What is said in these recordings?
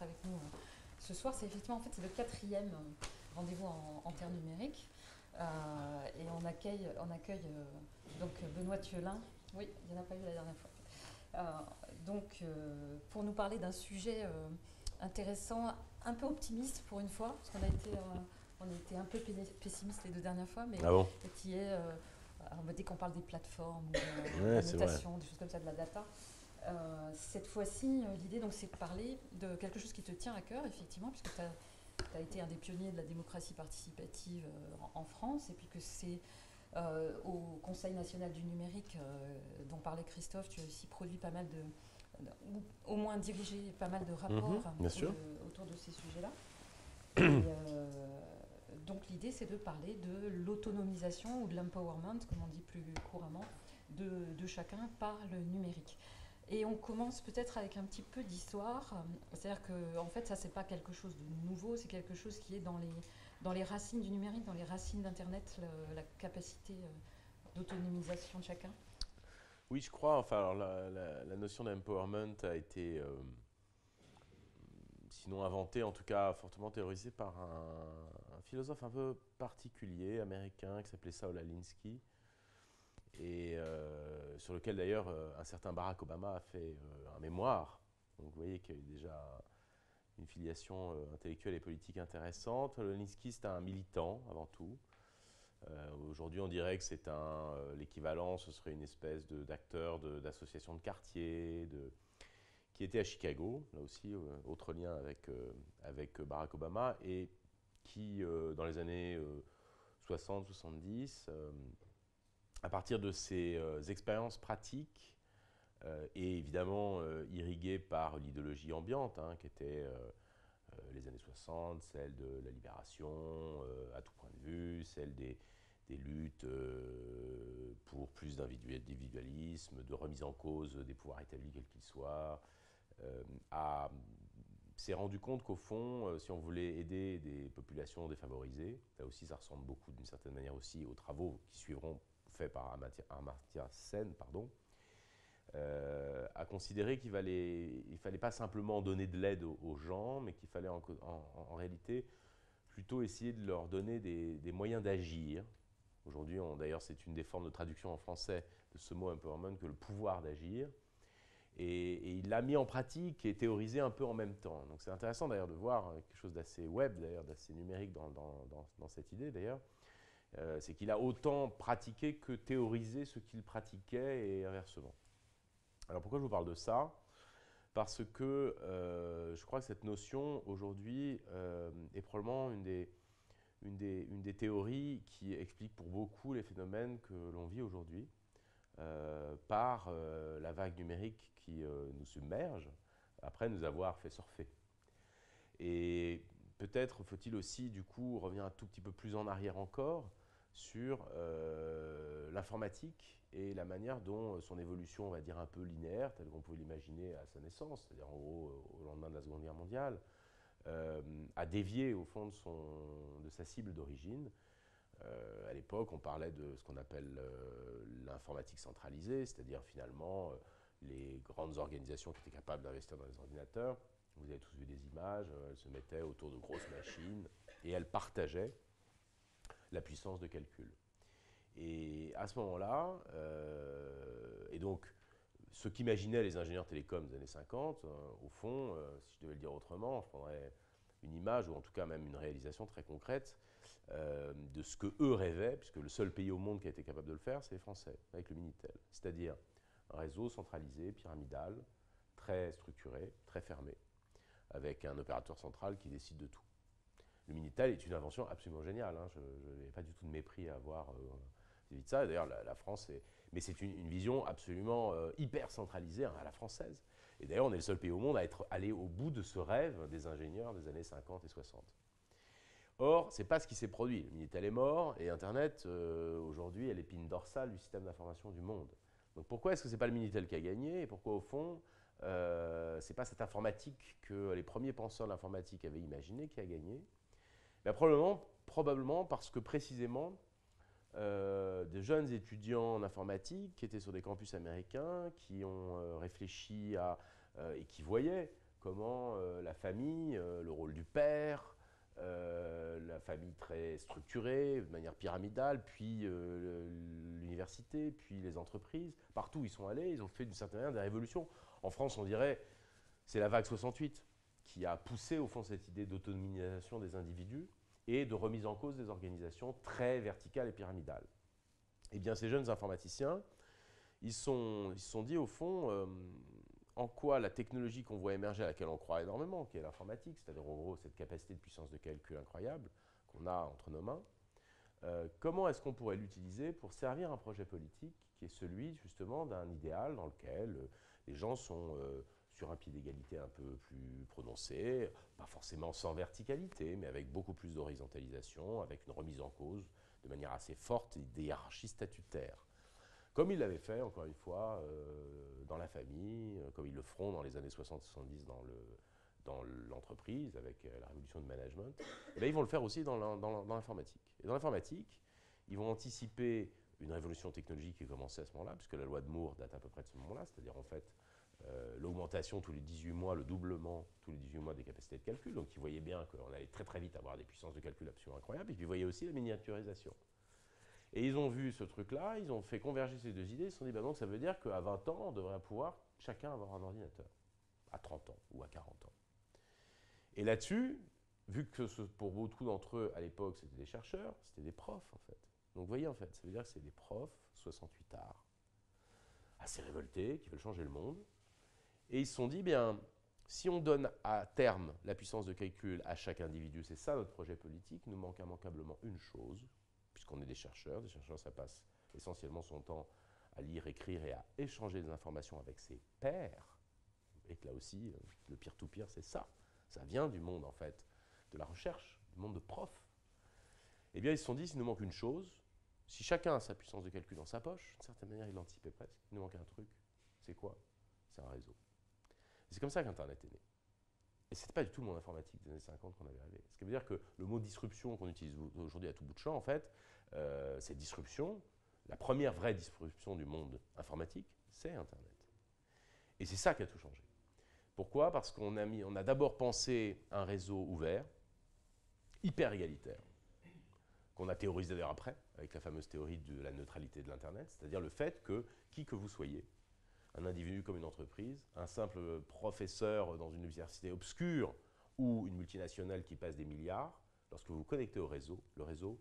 avec nous ce soir. C'est effectivement, en fait, c'est le quatrième rendez-vous en terre numérique. Et on accueille donc Benoît Thielin. Oui, il n'y en a pas eu la dernière fois. Pour nous parler d'un sujet intéressant, un peu optimiste pour une fois, parce qu'on a été un peu pessimiste les deux dernières fois, mais Ah bon? qui est, dès qu'on parle des plateformes, ou de Ouais, la c'est vrai. notation, des choses comme ça, de la data, cette fois-ci, l'idée donc c'est de parler de quelque chose qui te tient à cœur, effectivement, puisque tu as été un des pionniers de la démocratie participative en France, et puis que c'est au Conseil national du numérique dont parlait Christophe, tu as aussi produit pas mal ou au moins dirigé pas mal de Mhm, rapports bien sûr. autour de ces sujets-là. Donc l'idée c'est de parler de l'autonomisation ou de l'empowerment, comme on dit plus couramment, de chacun par le numérique. Et on commence peut-être avec un petit peu d'histoire. C'est-à-dire que en fait, ça, c'est pas quelque chose de nouveau, c'est quelque chose qui est dans les racines du numérique, dans les racines d'Internet, la capacité d'autonomisation de chacun. Oui, je crois. Enfin, alors, la notion d'empowerment a été, sinon inventée, en tout cas fortement théorisée par un philosophe un peu particulier, américain, qui s'appelait Saul Alinsky, et sur lequel d'ailleurs un certain Barack Obama a fait un mémoire. Donc vous voyez qu'il y a eu déjà une filiation intellectuelle et politique intéressante. Alinsky, c'est un militant avant tout. Aujourd'hui, on dirait que c'est l'équivalent, ce serait une espèce d'acteur d'association de quartier, qui était à Chicago, là aussi, autre lien avec Barack Obama, et qui, dans les années 60-70, à partir de ses expériences pratiques, et évidemment irriguées par l'idéologie ambiante, hein, qui était les années 60, celle de la libération à tout point de vue, celle des luttes pour plus d'individualisme, de remise en cause des pouvoirs établis quels qu'ils soient, euh, a- s'est rendu compte qu'au fond, si on voulait aider des populations défavorisées, là aussi ça ressemble beaucoup d'une certaine manière aussi aux travaux qui suivront faits par Amartya Sen, pardon, a considéré qu'il fallait pas simplement donner de l'aide aux gens, mais qu'il fallait en réalité plutôt essayer de leur donner des moyens d'agir. Aujourd'hui, d'ailleurs, c'est une des formes de traduction en français de ce mot empowerment que le pouvoir d'agir. Et il l'a mis en pratique et théorisé un peu en même temps. Donc c'est intéressant d'ailleurs de voir quelque chose d'assez web, d'ailleurs, d'assez numérique dans cette idée d'ailleurs. C'est qu'il a autant pratiqué que théorisé ce qu'il pratiquait et inversement. Alors pourquoi je vous parle de ça? Parce que je crois que cette notion aujourd'hui est probablement une des théories qui explique pour beaucoup les phénomènes que l'on vit aujourd'hui par la vague numérique qui nous submerge après nous avoir fait surfer. Et peut-être faut-il aussi du coup revenir un tout petit peu plus en arrière encore sur l'informatique et la manière dont son évolution, on va dire un peu linéaire, telle qu'on pouvait l'imaginer à sa naissance, c'est-à-dire en gros au lendemain de la Seconde Guerre mondiale, a dévié au fond de sa cible d'origine. À l'époque, on parlait de ce qu'on appelle l'informatique centralisée, c'est-à-dire finalement les grandes organisations qui étaient capables d'investir dans les ordinateurs. Vous avez tous vu des images, elles se mettaient autour de grosses machines et elles partageaient la puissance de calcul. Et à ce moment-là, et donc ce qu'imaginaient les ingénieurs télécoms des années 50, au fond, si je devais le dire autrement, je prendrais une image, ou en tout cas même une réalisation très concrète, de ce que eux rêvaient, puisque le seul pays au monde qui a été capable de le faire, c'est les Français, avec le Minitel. C'est-à-dire un réseau centralisé, pyramidal, très structuré, très fermé, avec un opérateur central qui décide de tout. Le Minitel est une invention absolument géniale, hein. Je n'ai pas du tout de mépris à avoir vis-à-vis de ça. D'ailleurs, la France est. Mais c'est une vision absolument hyper centralisée, hein, à la française. Et d'ailleurs, on est le seul pays au monde à être allé au bout de ce rêve des ingénieurs des années 50 et 60. Or, ce n'est pas ce qui s'est produit. Le Minitel est mort et Internet, aujourd'hui, est l'épine dorsale du système d'information du monde. Donc pourquoi est-ce que ce n'est pas le Minitel qui a gagné et pourquoi, au fond, ce n'est pas cette informatique que les premiers penseurs de l'informatique avaient imaginé qui a gagné? Ben, probablement parce que précisément, de jeunes étudiants en informatique qui étaient sur des campus américains, qui ont réfléchi et qui voyaient comment la famille, le rôle du père, la famille très structurée, de manière pyramidale, puis l'université, puis les entreprises. Partout où ils sont allés, ils ont fait d'une certaine manière des révolutions. En France, on dirait, c'est la vague 68 qui a poussé au fond cette idée d'autonomisation des individus et de remise en cause des organisations très verticales et pyramidales. Eh bien, ces jeunes informaticiens, ils se sont dit au fond en quoi la technologie qu'on voit émerger, à laquelle on croit énormément, qui est l'informatique, c'est-à-dire en gros cette capacité de puissance de calcul incroyable qu'on a entre nos mains, comment est-ce qu'on pourrait l'utiliser pour servir un projet politique qui est celui justement d'un idéal dans lequel les gens sont sur un pied d'égalité un peu plus prononcé, pas forcément sans verticalité, mais avec beaucoup plus d'horizontalisation, avec une remise en cause de manière assez forte des hiérarchies statutaires. Comme ils l'avaient fait, encore une fois, dans la famille, comme ils le feront dans les années 60-70 dans l'entreprise, avec la révolution du management, et bien, ils vont le faire aussi dans l'informatique. Et dans l'informatique, ils vont anticiper une révolution technologique qui a commencé à ce moment-là, puisque la loi de Moore date à peu près de ce moment-là, c'est-à-dire en fait l'augmentation tous les 18 mois, le doublement tous les 18 mois des capacités de calcul. Donc ils voyaient bien qu'on allait très très vite avoir des puissances de calcul absolument incroyables, et puis ils voyaient aussi la miniaturisation. Et ils ont vu ce truc-là, ils ont fait converger ces deux idées, ils se sont dit, bah donc ça veut dire qu'à 20 ans, on devrait pouvoir chacun avoir un ordinateur, à 30 ans ou à 40 ans. Et là-dessus, vu que pour beaucoup d'entre eux, à l'époque, c'était des chercheurs, c'était des profs, en fait. Donc vous voyez, en fait, ça veut dire que c'est des profs, 68 arts, assez révoltés, qui veulent changer le monde. Et ils se sont dit, bien, si on donne à terme la puissance de calcul à chaque individu, c'est ça notre projet politique, il nous manque immanquablement une chose, puisqu'on est des chercheurs, ça passe essentiellement son temps à lire, écrire et à échanger des informations avec ses pairs, et que là aussi, le peer-to-peer, c'est ça. Ça vient du monde, en fait, de la recherche, du monde de profs. Eh bien, ils se sont dit, s'il nous manque une chose, si chacun a sa puissance de calcul dans sa poche, d'une certaine manière, il l'anticipait presque, il nous manque un truc. C'est quoi? C'est un réseau. Et c'est comme ça qu'Internet est né. Et ce n'était pas du tout le monde informatique des années 50 qu'on avait rêvé. Ce qui veut dire que le mot disruption qu'on utilise aujourd'hui à tout bout de champ, en fait, cette disruption, la première vraie disruption du monde informatique, c'est Internet. Et c'est ça qui a tout changé. Pourquoi? Parce qu'on a d'abord pensé un réseau ouvert, hyper égalitaire, qu'on a théorisé d'ailleurs après, avec la fameuse théorie de la neutralité de l'Internet, c'est-à-dire le fait que, qui que vous soyez, un individu comme une entreprise, un simple professeur dans une université obscure ou une multinationale qui passe des milliards, lorsque vous vous connectez au réseau, le réseau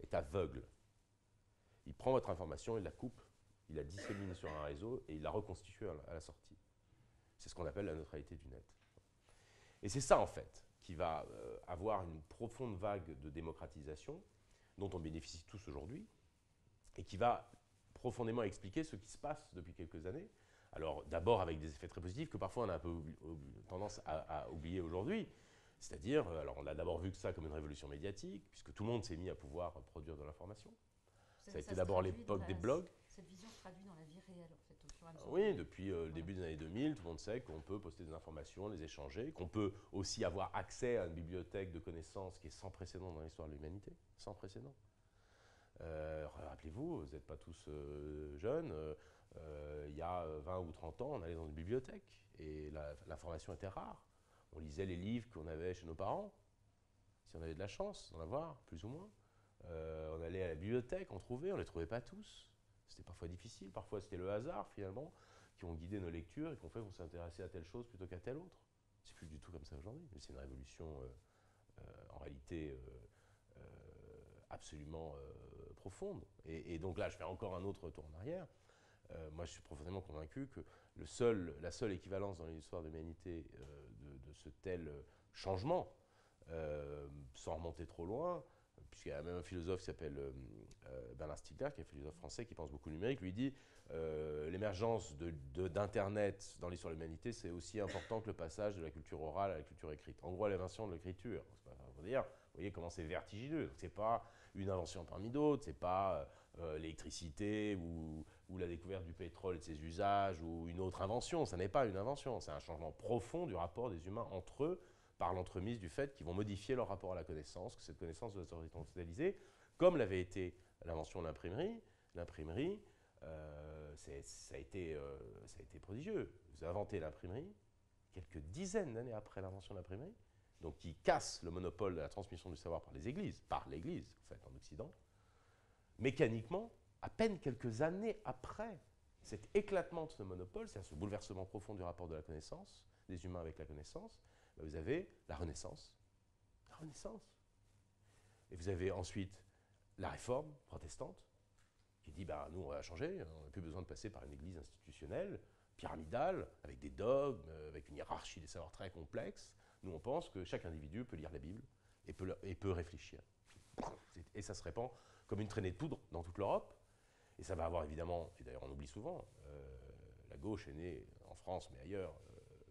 est aveugle. Il prend votre information, il la coupe, il la dissémine sur un réseau et il la reconstitue à la sortie. C'est ce qu'on appelle la neutralité du net. Et c'est ça, en fait, qui va avoir une profonde vague de démocratisation dont on bénéficie tous aujourd'hui et qui va profondément expliquer ce qui se passe depuis quelques années. Alors, d'abord avec des effets très positifs que parfois on a un peu tendance à oublier aujourd'hui. C'est-à-dire, alors on a d'abord vu que ça comme une révolution médiatique, puisque tout le monde s'est mis à pouvoir produire de l'information. Ça a été d'abord l'époque des blogs. Cette vision se traduit dans la vie réelle, en fait, au fur et à mesure. Oui, depuis le début des années 2000, tout le monde sait qu'on peut poster des informations, les échanger, qu'on peut aussi avoir accès à une bibliothèque de connaissances qui est sans précédent dans l'histoire de l'humanité, sans précédent. Rappelez-vous, vous n'êtes pas tous jeunes, il y a 20 ou 30 ans, on allait dans une bibliothèque et l'information était rare. On lisait les livres qu'on avait chez nos parents, si on avait de la chance d'en avoir, plus ou moins. On allait à la bibliothèque, on ne les trouvait pas tous. C'était parfois difficile, parfois c'était le hasard finalement, qui ont guidé nos lectures et qui ont fait qu'on s'intéressait à telle chose plutôt qu'à telle autre. C'est plus du tout comme ça aujourd'hui, mais c'est une révolution en réalité absolument profonde. Et donc là, je fais encore un autre retour en arrière. Moi, je suis profondément convaincu que la seule équivalence dans l'histoire de l'humanité de ce tel changement, sans remonter trop loin, puisqu'il y a même un philosophe qui s'appelle Bernard Stiegler, qui est un philosophe français qui pense beaucoup numérique, lui dit l'émergence d'Internet dans l'histoire de l'humanité, c'est aussi important que le passage de la culture orale à la culture écrite. En gros, l'invention de l'écriture. Vous voyez comment c'est vertigineux. C'est pas une invention parmi d'autres, c'est pas l'électricité ou la découverte du pétrole et de ses usages ou une autre invention. Ça n'est pas une invention, c'est un changement profond du rapport des humains entre eux par l'entremise du fait qu'ils vont modifier leur rapport à la connaissance, que cette connaissance doit être horizontalisée, comme l'avait été l'invention de l'imprimerie. L'imprimerie, ça a été prodigieux. Vous inventez l'imprimerie. quelques dizaines d'années après l'invention de l'imprimerie, donc qui casse le monopole de la transmission du savoir par l'Église, en fait, en Occident, mécaniquement, à peine quelques années après cet éclatement de ce monopole, c'est-à-dire ce bouleversement profond du rapport de la connaissance, des humains avec la connaissance, vous avez la Renaissance. La Renaissance. Et vous avez ensuite la Réforme protestante, qui dit, nous, on va changer, on n'a plus besoin de passer par une église institutionnelle, pyramidale, avec des dogmes, avec une hiérarchie des savoirs très complexe. Nous, on pense que chaque individu peut lire la Bible et peut réfléchir. Et ça se répand comme une traînée de poudre dans toute l'Europe. Et ça va avoir évidemment, et d'ailleurs on oublie souvent, la gauche est née en France, mais ailleurs,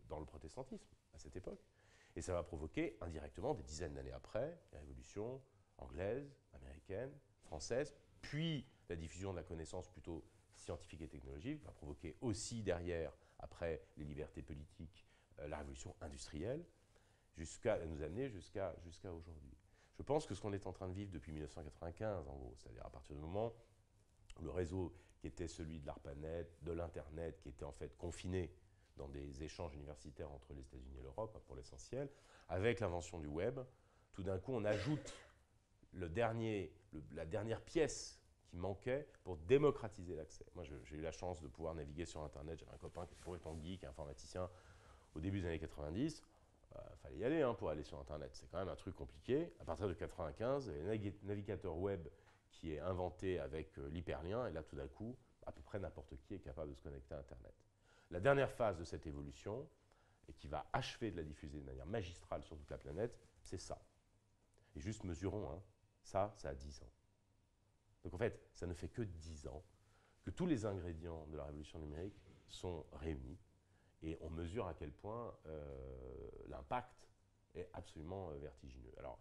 dans le protestantisme, à cette époque. Et ça va provoquer indirectement, des dizaines d'années après, la révolution anglaise, américaine, française, puis la diffusion de la connaissance plutôt scientifique et technologique va provoquer aussi derrière, après les libertés politiques, la révolution industrielle, jusqu'à nous amener jusqu'à aujourd'hui. Je pense que ce qu'on est en train de vivre depuis 1995, en gros, c'est-à-dire à partir du moment où le réseau qui était celui de l'ARPANET, de l'Internet, qui était en fait confiné dans des échanges universitaires entre les États-Unis et l'Europe, pour l'essentiel, avec l'invention du web, tout d'un coup, on ajoute la dernière pièce qui manquait pour démocratiser l'accès. Moi, j'ai eu la chance de pouvoir naviguer sur Internet. J'avais un copain qui était complètement geek, informaticien, au début des années 90. Fallait y aller pour aller sur Internet. C'est quand même un truc compliqué. À partir de 95, il y a un navigateur web qui est inventé avec l'hyperlien. Et là, tout d'un coup, à peu près n'importe qui est capable de se connecter à Internet. La dernière phase de cette évolution, et qui va achever de la diffuser de manière magistrale sur toute la planète, c'est ça. Et juste mesurons, ça a 10 ans. Donc en fait, ça ne fait que 10 ans que tous les ingrédients de la révolution numérique sont réunis. Et on mesure à quel point l'impact est absolument vertigineux. Alors,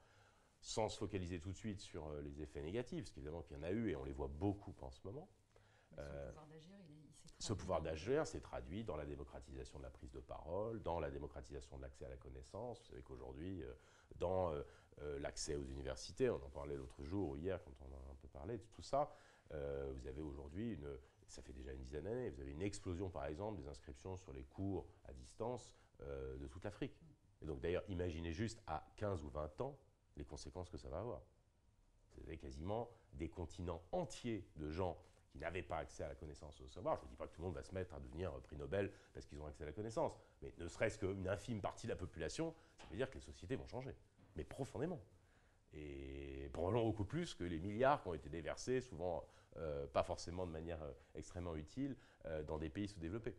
sans se focaliser tout de suite sur les effets négatifs, parce qu'évidemment qu'il y en a eu et on les voit beaucoup en ce moment. Ce pouvoir d'agir s'est traduit dans la démocratisation de la prise de parole, dans la démocratisation de l'accès à la connaissance. Vous savez qu'aujourd'hui, dans l'accès aux universités, on en parlait l'autre jour ou hier quand on en a un peu parlé de tout ça, vous avez aujourd'hui ça fait déjà une dizaine d'années, vous avez une explosion par exemple des inscriptions sur les cours à distance de toute l'Afrique. Et donc d'ailleurs, imaginez juste à 15 ou 20 ans les conséquences que ça va avoir. Vous avez quasiment des continents entiers de gens qui n'avaient pas accès à la connaissance et au savoir. Je ne dis pas que tout le monde va se mettre à devenir prix Nobel parce qu'ils ont accès à la connaissance, mais ne serait-ce qu'une infime partie de la population, ça veut dire que les sociétés vont changer, mais profondément. Et probablement beaucoup plus que les milliards qui ont été déversés, souvent pas forcément de manière extrêmement utile, dans des pays sous-développés.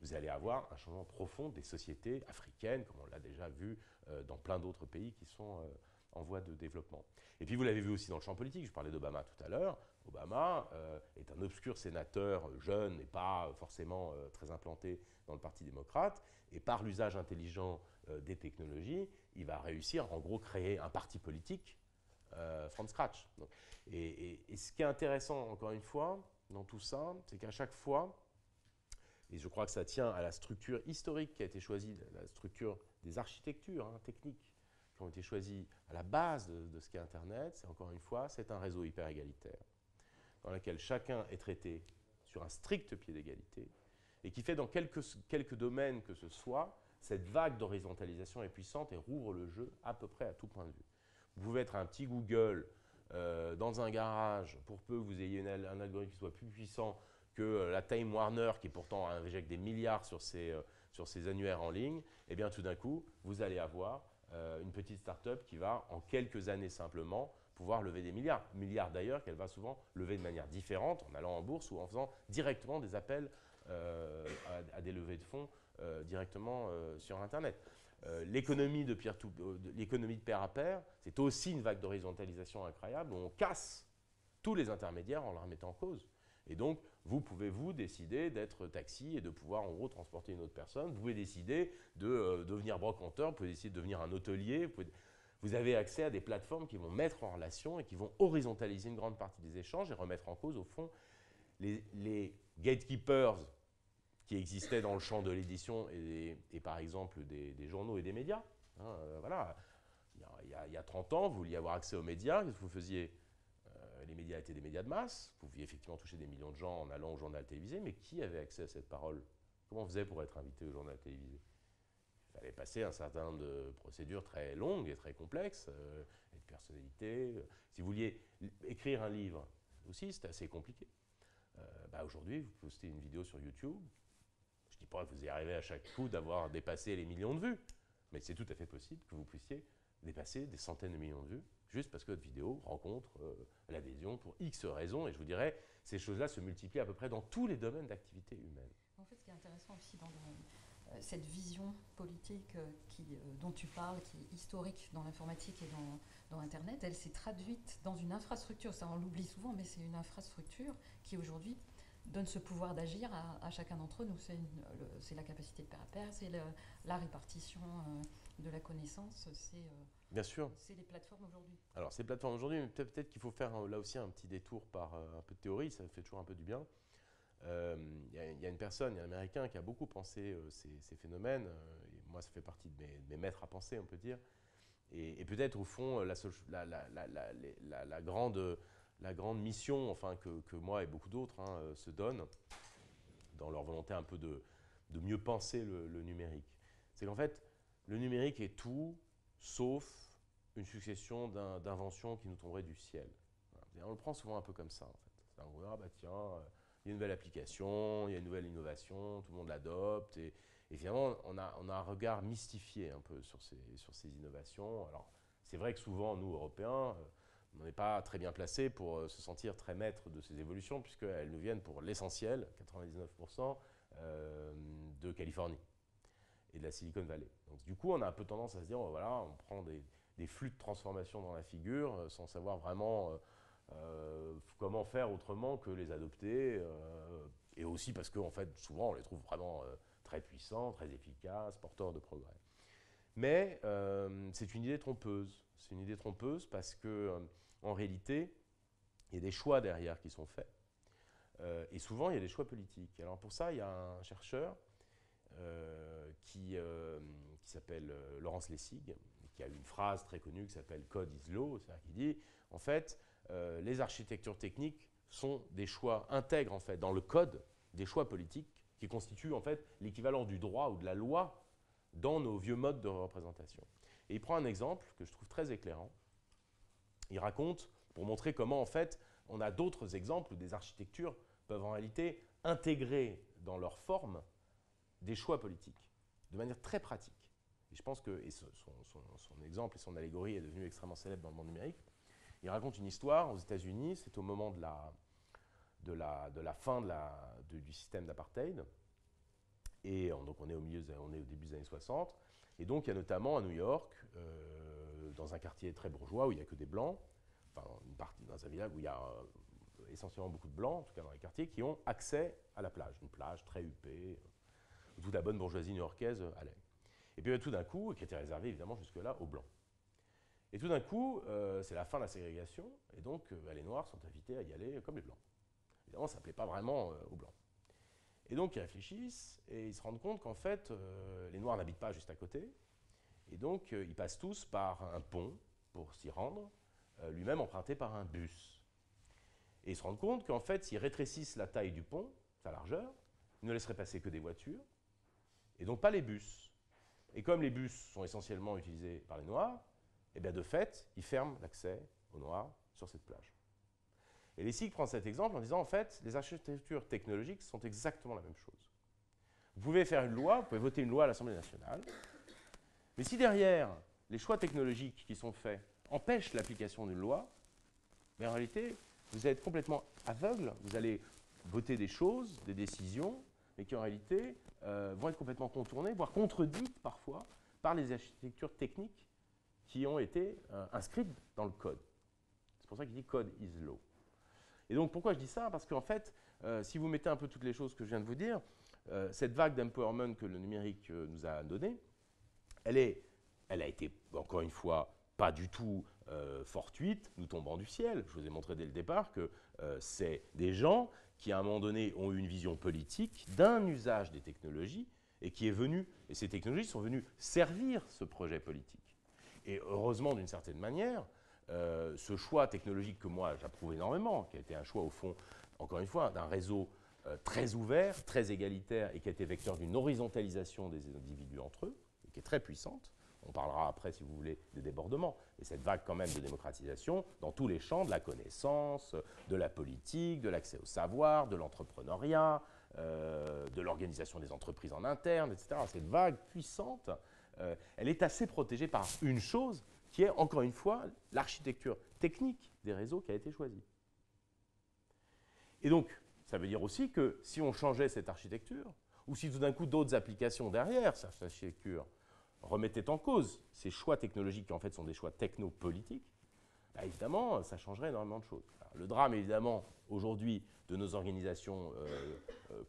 Vous allez avoir un changement profond des sociétés africaines, comme on l'a déjà vu dans plein d'autres pays qui sont en voie de développement. Et puis vous l'avez vu aussi dans le champ politique, je parlais d'Obama tout à l'heure. Obama est un obscur sénateur jeune et pas forcément très implanté dans le Parti démocrate, et par l'usage intelligent des technologies, il va réussir en gros créer un parti politique from scratch. Donc, et ce qui est intéressant, encore une fois, dans tout ça, c'est qu'à chaque fois, et je crois que ça tient à la structure historique qui a été choisie, la structure des architectures techniques qui ont été choisies à la base de ce qu'est Internet, c'est encore une fois, c'est un réseau hyper égalitaire, dans lequel chacun est traité sur un strict pied d'égalité, et qui fait dans quelques domaines que ce soit, cette vague d'horizontalisation est puissante et rouvre le jeu à peu près à tout point de vue. Vous pouvez être un petit Google dans un garage, pour peu que vous ayez un algorithme qui soit plus puissant que la Time Warner, qui pourtant injecte des milliards sur ses annuaires en ligne, et bien tout d'un coup, vous allez avoir une petite start-up qui va, en quelques années simplement, pouvoir lever des milliards. Milliards d'ailleurs qu'elle va souvent lever de manière différente, en allant en bourse ou en faisant directement des appels à des levées de fonds directement sur Internet. L'économie de pair à pair, c'est aussi une vague d'horizontalisation incroyable où on casse tous les intermédiaires en les remettant en cause. Et donc, vous pouvez décider d'être taxi et de pouvoir en gros transporter une autre personne. Vous pouvez décider de devenir brocanteur, vous pouvez décider de devenir un hôtelier. Vous avez accès à des plateformes qui vont mettre en relation et qui vont horizontaliser une grande partie des échanges et remettre en cause, au fond, les gatekeepers qui existaient dans le champ de l'édition et par exemple des journaux et des médias. Voilà. Il y a 30 ans, vous vouliez avoir accès aux médias, qu'est-ce que vous faisiez ? Les médias étaient des médias de masse, vous pouviez effectivement toucher des millions de gens en allant au journal télévisé, mais qui avait accès à cette parole ? Comment on faisait pour être invité au journal télévisé ? Il fallait passer un certain nombre de procédures très longues et très complexes, et de personnalité. Si vous vouliez écrire un livre, aussi, c'était assez compliqué. Aujourd'hui, vous postez une vidéo sur YouTube. Je ne dis pas que vous y arrivez à chaque coup d'avoir dépassé les millions de vues, mais c'est tout à fait possible que vous puissiez dépasser des centaines de millions de vues, juste parce que votre vidéo rencontre l'adhésion pour X raisons. Et je vous dirais, ces choses-là se multiplient à peu près dans tous les domaines d'activité humaine. En fait, ce qui est intéressant aussi dans cette vision politique dont tu parles, qui est historique dans l'informatique et dans Internet, elle s'est traduite dans une infrastructure. Ça, on l'oublie souvent, mais c'est une infrastructure qui aujourd'hui donne ce pouvoir d'agir à chacun d'entre nous. C'est la capacité de pair à pair, c'est la répartition de la connaissance, Bien sûr. C'est les plateformes aujourd'hui. Alors, ces plateformes aujourd'hui, peut-être qu'il faut faire là aussi un petit détour par un peu de théorie, ça fait toujours un peu du bien. Il y a une personne, il y a un Américain qui a beaucoup pensé ces phénomènes. Et moi, ça fait partie de mes maîtres à penser, on peut dire. Et peut-être, au fond, la grande mission enfin, que moi et beaucoup d'autres se donnent dans leur volonté un peu de mieux penser le numérique. C'est qu'en fait, le numérique est tout sauf une succession d'inventions qui nous tomberaient du ciel. Voilà. On le prend souvent un peu comme ça, en fait. Tiens, il y a une nouvelle application, il y a une nouvelle innovation, tout le monde l'adopte. Et finalement, on a un regard mystifié un peu sur ces innovations. Alors, c'est vrai que souvent, nous, Européens, on n'est pas très bien placés pour se sentir très maîtres de ces évolutions, puisqu'elles nous viennent pour l'essentiel, 99%, de Californie et de la Silicon Valley. Donc, du coup, on a un peu tendance à se dire, voilà, on prend des flux de transformation dans la figure sans savoir vraiment comment faire autrement que les adopter. Et aussi parce qu'en fait, souvent, on les trouve vraiment très puissants, très efficaces, porteurs de progrès. Mais c'est une idée trompeuse. C'est une idée trompeuse parce que, en réalité, il y a des choix derrière qui sont faits. Et souvent, il y a des choix politiques. Alors pour ça, il y a un chercheur qui s'appelle Laurence Lessig, qui a une phrase très connue qui s'appelle « Code is law », c'est-à-dire qui dit, en fait, les architectures techniques sont des choix, intègrent en fait dans le code des choix politiques qui constituent en fait l'équivalent du droit ou de la loi dans nos vieux modes de représentation. Et il prend un exemple que je trouve très éclairant. Il raconte, pour montrer comment en fait on a d'autres exemples où des architectures peuvent en réalité intégrer dans leur forme des choix politiques, de manière très pratique. Et je pense que son exemple et son allégorie est devenu extrêmement célèbre dans le monde numérique. Il raconte une histoire aux États-Unis, c'est au moment de la fin du système d'apartheid. Et donc on est au début des années 60. Et donc il y a notamment à New York, dans un quartier très bourgeois où il n'y a que des blancs, enfin dans un village où il y a essentiellement beaucoup de blancs, en tout cas dans les quartiers, qui ont accès à la plage. Une plage très huppée, où toute la bonne bourgeoisie new-yorkaise allait. Et puis tout d'un coup, qui était réservée évidemment jusque-là aux blancs. Et tout d'un coup, c'est la fin de la ségrégation, et donc les Noirs sont invités à y aller comme les Blancs. Évidemment, ça ne plaît pas vraiment aux Blancs. Et donc ils réfléchissent, et ils se rendent compte qu'en fait, les Noirs n'habitent pas juste à côté, et donc ils passent tous par un pont pour s'y rendre, lui-même emprunté par un bus. Et ils se rendent compte qu'en fait, s'ils rétrécissent la taille du pont, sa largeur, ils ne laisseraient passer que des voitures, et donc pas les bus. Et comme les bus sont essentiellement utilisés par les Noirs, et bien de fait, ils ferment l'accès aux Noirs sur cette plage. Et Lessig prend cet exemple en disant, en fait, les architectures technologiques sont exactement la même chose. Vous pouvez faire une loi, vous pouvez voter une loi à l'Assemblée nationale, mais si derrière, les choix technologiques qui sont faits empêchent l'application d'une loi, mais en réalité, vous êtes complètement aveugle, vous allez voter des choses, des décisions, mais qui en réalité vont être complètement contournées, voire contredites parfois, par les architectures techniques qui ont été inscrites dans le code. C'est pour ça qu'il dit « code is law ». Et donc, pourquoi je dis ça? Parce qu'en fait, si vous mettez un peu toutes les choses que je viens de vous dire, cette vague d'empowerment que le numérique nous a donnée, elle a été, encore une fois, pas du tout fortuite, nous tombant du ciel. Je vous ai montré dès le départ que c'est des gens qui, à un moment donné, ont eu une vision politique d'un usage des technologies et ces technologies sont venues servir ce projet politique. Et heureusement, d'une certaine manière, ce choix technologique que moi j'approuve énormément, qui a été un choix au fond, encore une fois, d'un réseau très ouvert, très égalitaire et qui a été vecteur d'une horizontalisation des individus entre eux, qui est très puissante. On parlera après, si vous voulez, des débordements. Et cette vague quand même de démocratisation dans tous les champs, de la connaissance, de la politique, de l'accès au savoir, de l'entrepreneuriat, de l'organisation des entreprises en interne, etc. Cette vague puissante, elle est assez protégée par une chose qui est, encore une fois, l'architecture technique des réseaux qui a été choisie. Et donc, ça veut dire aussi que si on changeait cette architecture, ou si tout d'un coup d'autres applications derrière cette architecture remettaient en cause ces choix technologiques qui en fait sont des choix technopolitiques, bah évidemment, ça changerait énormément de choses. Alors, le drame, évidemment, aujourd'hui, de nos organisations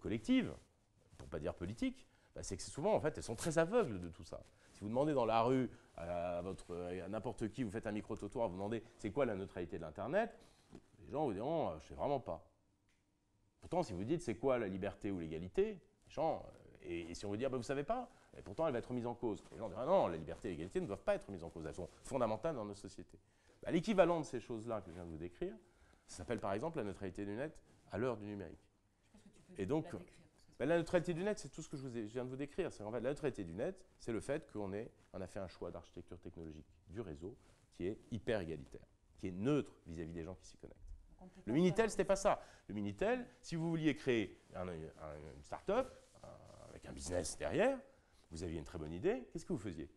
collectives, pour ne pas dire politiques, bah, c'est que souvent, en fait, elles sont très aveugles de tout ça. Si vous demandez dans la rue à n'importe qui, vous faites un micro-trottoir, vous demandez c'est quoi la neutralité de l'Internet, les gens vous diront je ne sais vraiment pas. Pourtant, si vous dites c'est quoi la liberté ou l'égalité, les gens, et si on vous dit bah, vous ne savez pas, et pourtant elle va être remise en cause. Les gens diront non, la liberté et l'égalité ne doivent pas être remises en cause, elles sont fondamentales dans nos sociétés. Bah, l'équivalent de ces choses-là que je viens de vous décrire, ça s'appelle par exemple la neutralité du net à l'heure du numérique. Je pense que tu peux Et donc, la décrire, bah, la neutralité du net, c'est tout ce que je viens de vous décrire. En fait, la neutralité du net, c'est le fait qu'on a fait un choix d'architecture technologique du réseau qui est hyper égalitaire, qui est neutre vis-à-vis des gens qui s'y connectent. Le Minitel, ce n'était pas ça. Le Minitel, si vous vouliez créer une start-up avec un business derrière, vous aviez une très bonne idée, qu'est-ce que vous faisiez?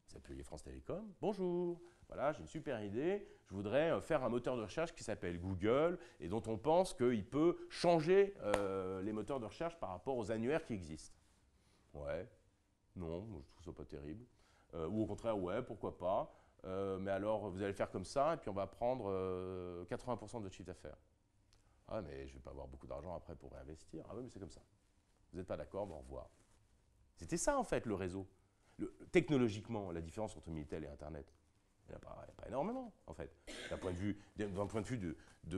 Vous appeliez France Télécom, bonjour, voilà, j'ai une super idée, je voudrais faire un moteur de recherche qui s'appelle Google et dont on pense qu'il peut changer les moteurs de recherche par rapport aux annuaires qui existent. Ouais, non, je trouve ça pas terrible. Ou au contraire, ouais, pourquoi pas. Mais alors, vous allez faire comme ça, et puis on va prendre 80% de votre chiffre d'affaires. Ah, mais je ne vais pas avoir beaucoup d'argent après pour réinvestir. Ah oui, mais c'est comme ça. Vous n'êtes pas d'accord, bon, au revoir. C'était ça, en fait, le réseau. Technologiquement, la différence entre Minitel et Internet, il n'y en a pas énormément, en fait. D'un point de vue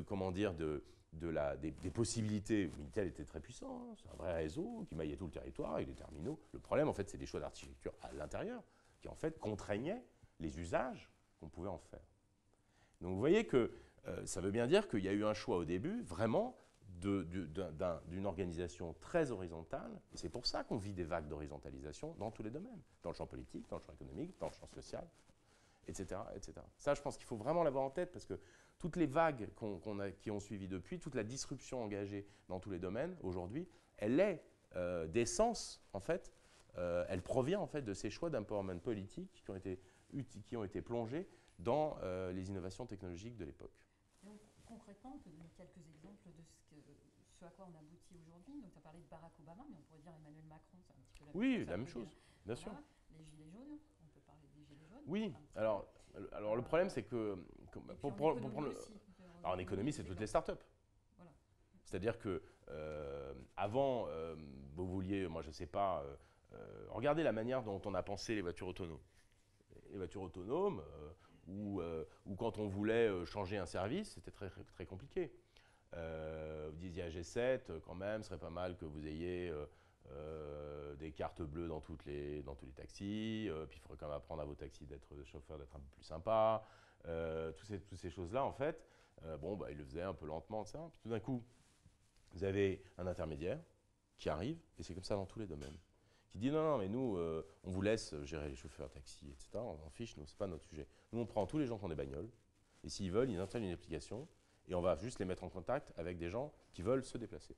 comment dire, des possibilités, Minitel était très puissant. Hein, c'est un vrai réseau qui maillait tout le territoire avec des terminaux. Le problème, en fait, c'est des choix d'architecture à l'intérieur qui, en fait, contraignaient les usages qu'on pouvait en faire. Donc vous voyez que ça veut bien dire qu'il y a eu un choix au début, vraiment, d'une organisation très horizontale. Et c'est pour ça qu'on vit des vagues d'horizontalisation dans tous les domaines, dans le champ politique, dans le champ économique, dans le champ social, etc. etc. Ça, je pense qu'il faut vraiment l'avoir en tête, parce que toutes les vagues qui ont suivi depuis, toute la disruption engagée dans tous les domaines, aujourd'hui, elle est d'essence, en fait, elle provient en fait de ces choix d'empowerment politique qui ont été plongés dans les innovations technologiques de l'époque. Donc, concrètement, on peut donner quelques exemples de ce à quoi on aboutit aujourd'hui. Donc, tu as parlé de Barack Obama, mais on pourrait dire Emmanuel Macron, c'est un petit peu la même chose. Oui, la même chose, bien sûr. Les gilets jaunes, on peut parler des gilets jaunes. Oui, alors le problème, c'est que en économie, c'est toutes les startups. Voilà. C'est-à-dire que avant, vous vouliez, moi je ne sais pas, regardez la manière dont on a pensé les voitures autonomes. Les voitures autonomes, ou quand on voulait changer un service, c'était très, très compliqué. Vous disiez à G7, quand même, ce serait pas mal que vous ayez des cartes bleues dans tous les taxis, puis il faudrait quand même apprendre à vos taxis d'être chauffeurs, d'être un peu plus sympas. Toutes ces choses-là, en fait, ils le faisaient un peu lentement, etc. Puis tout d'un coup, vous avez un intermédiaire qui arrive, et c'est comme ça dans tous les domaines, qui dit non, mais nous, on vous laisse gérer les chauffeurs, taxis, etc. On s'en fiche, nous, c'est pas notre sujet. Nous, on prend tous les gens qui ont des bagnoles, et s'ils veulent, ils installent une application, et on va juste les mettre en contact avec des gens qui veulent se déplacer.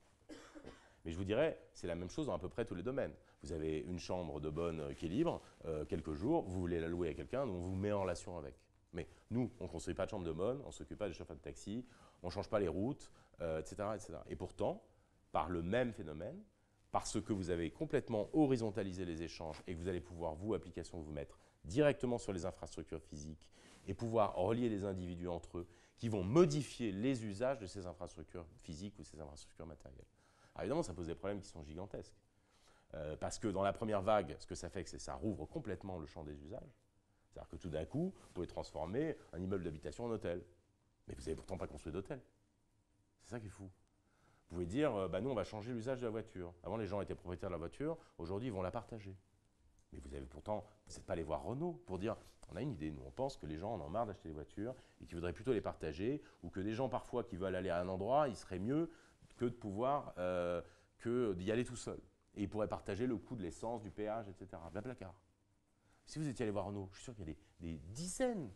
Mais je vous dirais, c'est la même chose dans à peu près tous les domaines. Vous avez une chambre de bonne qui est libre, quelques jours, vous voulez la louer à quelqu'un, donc on vous met en relation avec. Mais nous, on ne construit pas de chambre de bonne, on ne s'occupe pas des chauffeurs de taxi, on ne change pas les routes, etc., etc. Et pourtant, par le même phénomène, parce que vous avez complètement horizontalisé les échanges et que vous allez pouvoir, vous, application, vous mettre directement sur les infrastructures physiques et pouvoir relier les individus entre eux qui vont modifier les usages de ces infrastructures physiques ou ces infrastructures matérielles. Alors évidemment, ça pose des problèmes qui sont gigantesques. Parce que dans la première vague, ce que ça fait, c'est que ça rouvre complètement le champ des usages. C'est-à-dire que tout d'un coup, vous pouvez transformer un immeuble d'habitation en hôtel. Mais vous n'avez pourtant pas construit d'hôtel. C'est ça qui est fou. Vous pouvez dire, nous, on va changer l'usage de la voiture. Avant, les gens étaient propriétaires de la voiture. Aujourd'hui, ils vont la partager. Mais vous avez pourtant, vous n'êtes pas allé voir Renault pour dire, on a une idée, nous, on pense que les gens en ont marre d'acheter des voitures et qu'ils voudraient plutôt les partager, ou que des gens, parfois, qui veulent aller à un endroit, il serait mieux que de pouvoir, que d'y aller tout seul. Et ils pourraient partager le coût de l'essence, du péage, etc. Blablacar. Si vous étiez allé voir Renault, je suis sûr qu'il y a des dizaines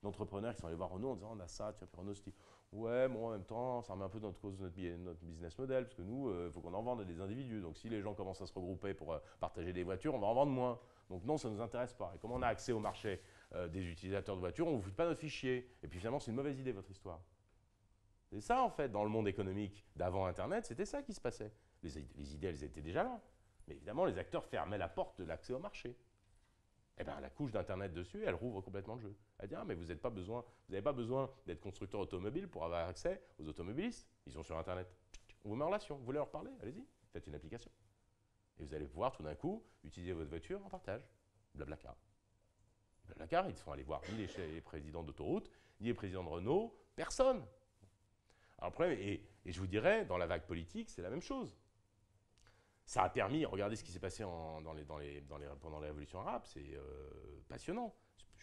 d'entrepreneurs qui sont allés voir Renault en disant on a ça, tu vois, puis Renault se dit ouais, bon, en même temps, ça remet un peu dans cause notre business model, parce que nous, il faut qu'on en vende à des individus. Donc si les gens commencent à se regrouper pour partager des voitures, on va en vendre moins. Donc non, ça ne nous intéresse pas. Et comme on a accès au marché des utilisateurs de voitures, on ne vous fout pas notre fichier. Et puis finalement, c'est une mauvaise idée, votre histoire. C'est ça, en fait, dans le monde économique d'avant Internet, c'était ça qui se passait. Les idées, elles étaient déjà là. Mais évidemment, les acteurs fermaient la porte de l'accès au marché. Eh bien, la couche d'Internet dessus, elle rouvre complètement le jeu. Elle dit, ah, mais vous n'avez pas besoin d'être constructeur automobile pour avoir accès aux automobilistes. Ils sont sur Internet. On vous met en relation. Vous voulez leur parler? Allez-y, faites une application. Et vous allez pouvoir tout d'un coup utiliser votre voiture en partage. Blablacar. Blablacar, ils ne font aller voir ni les présidents d'autoroute, ni les présidents de Renault, personne. Alors, le problème, et je vous dirais, dans la vague politique, c'est la même chose. Ça a permis, regardez ce qui s'est passé pendant la révolution arabe, c'est passionnant.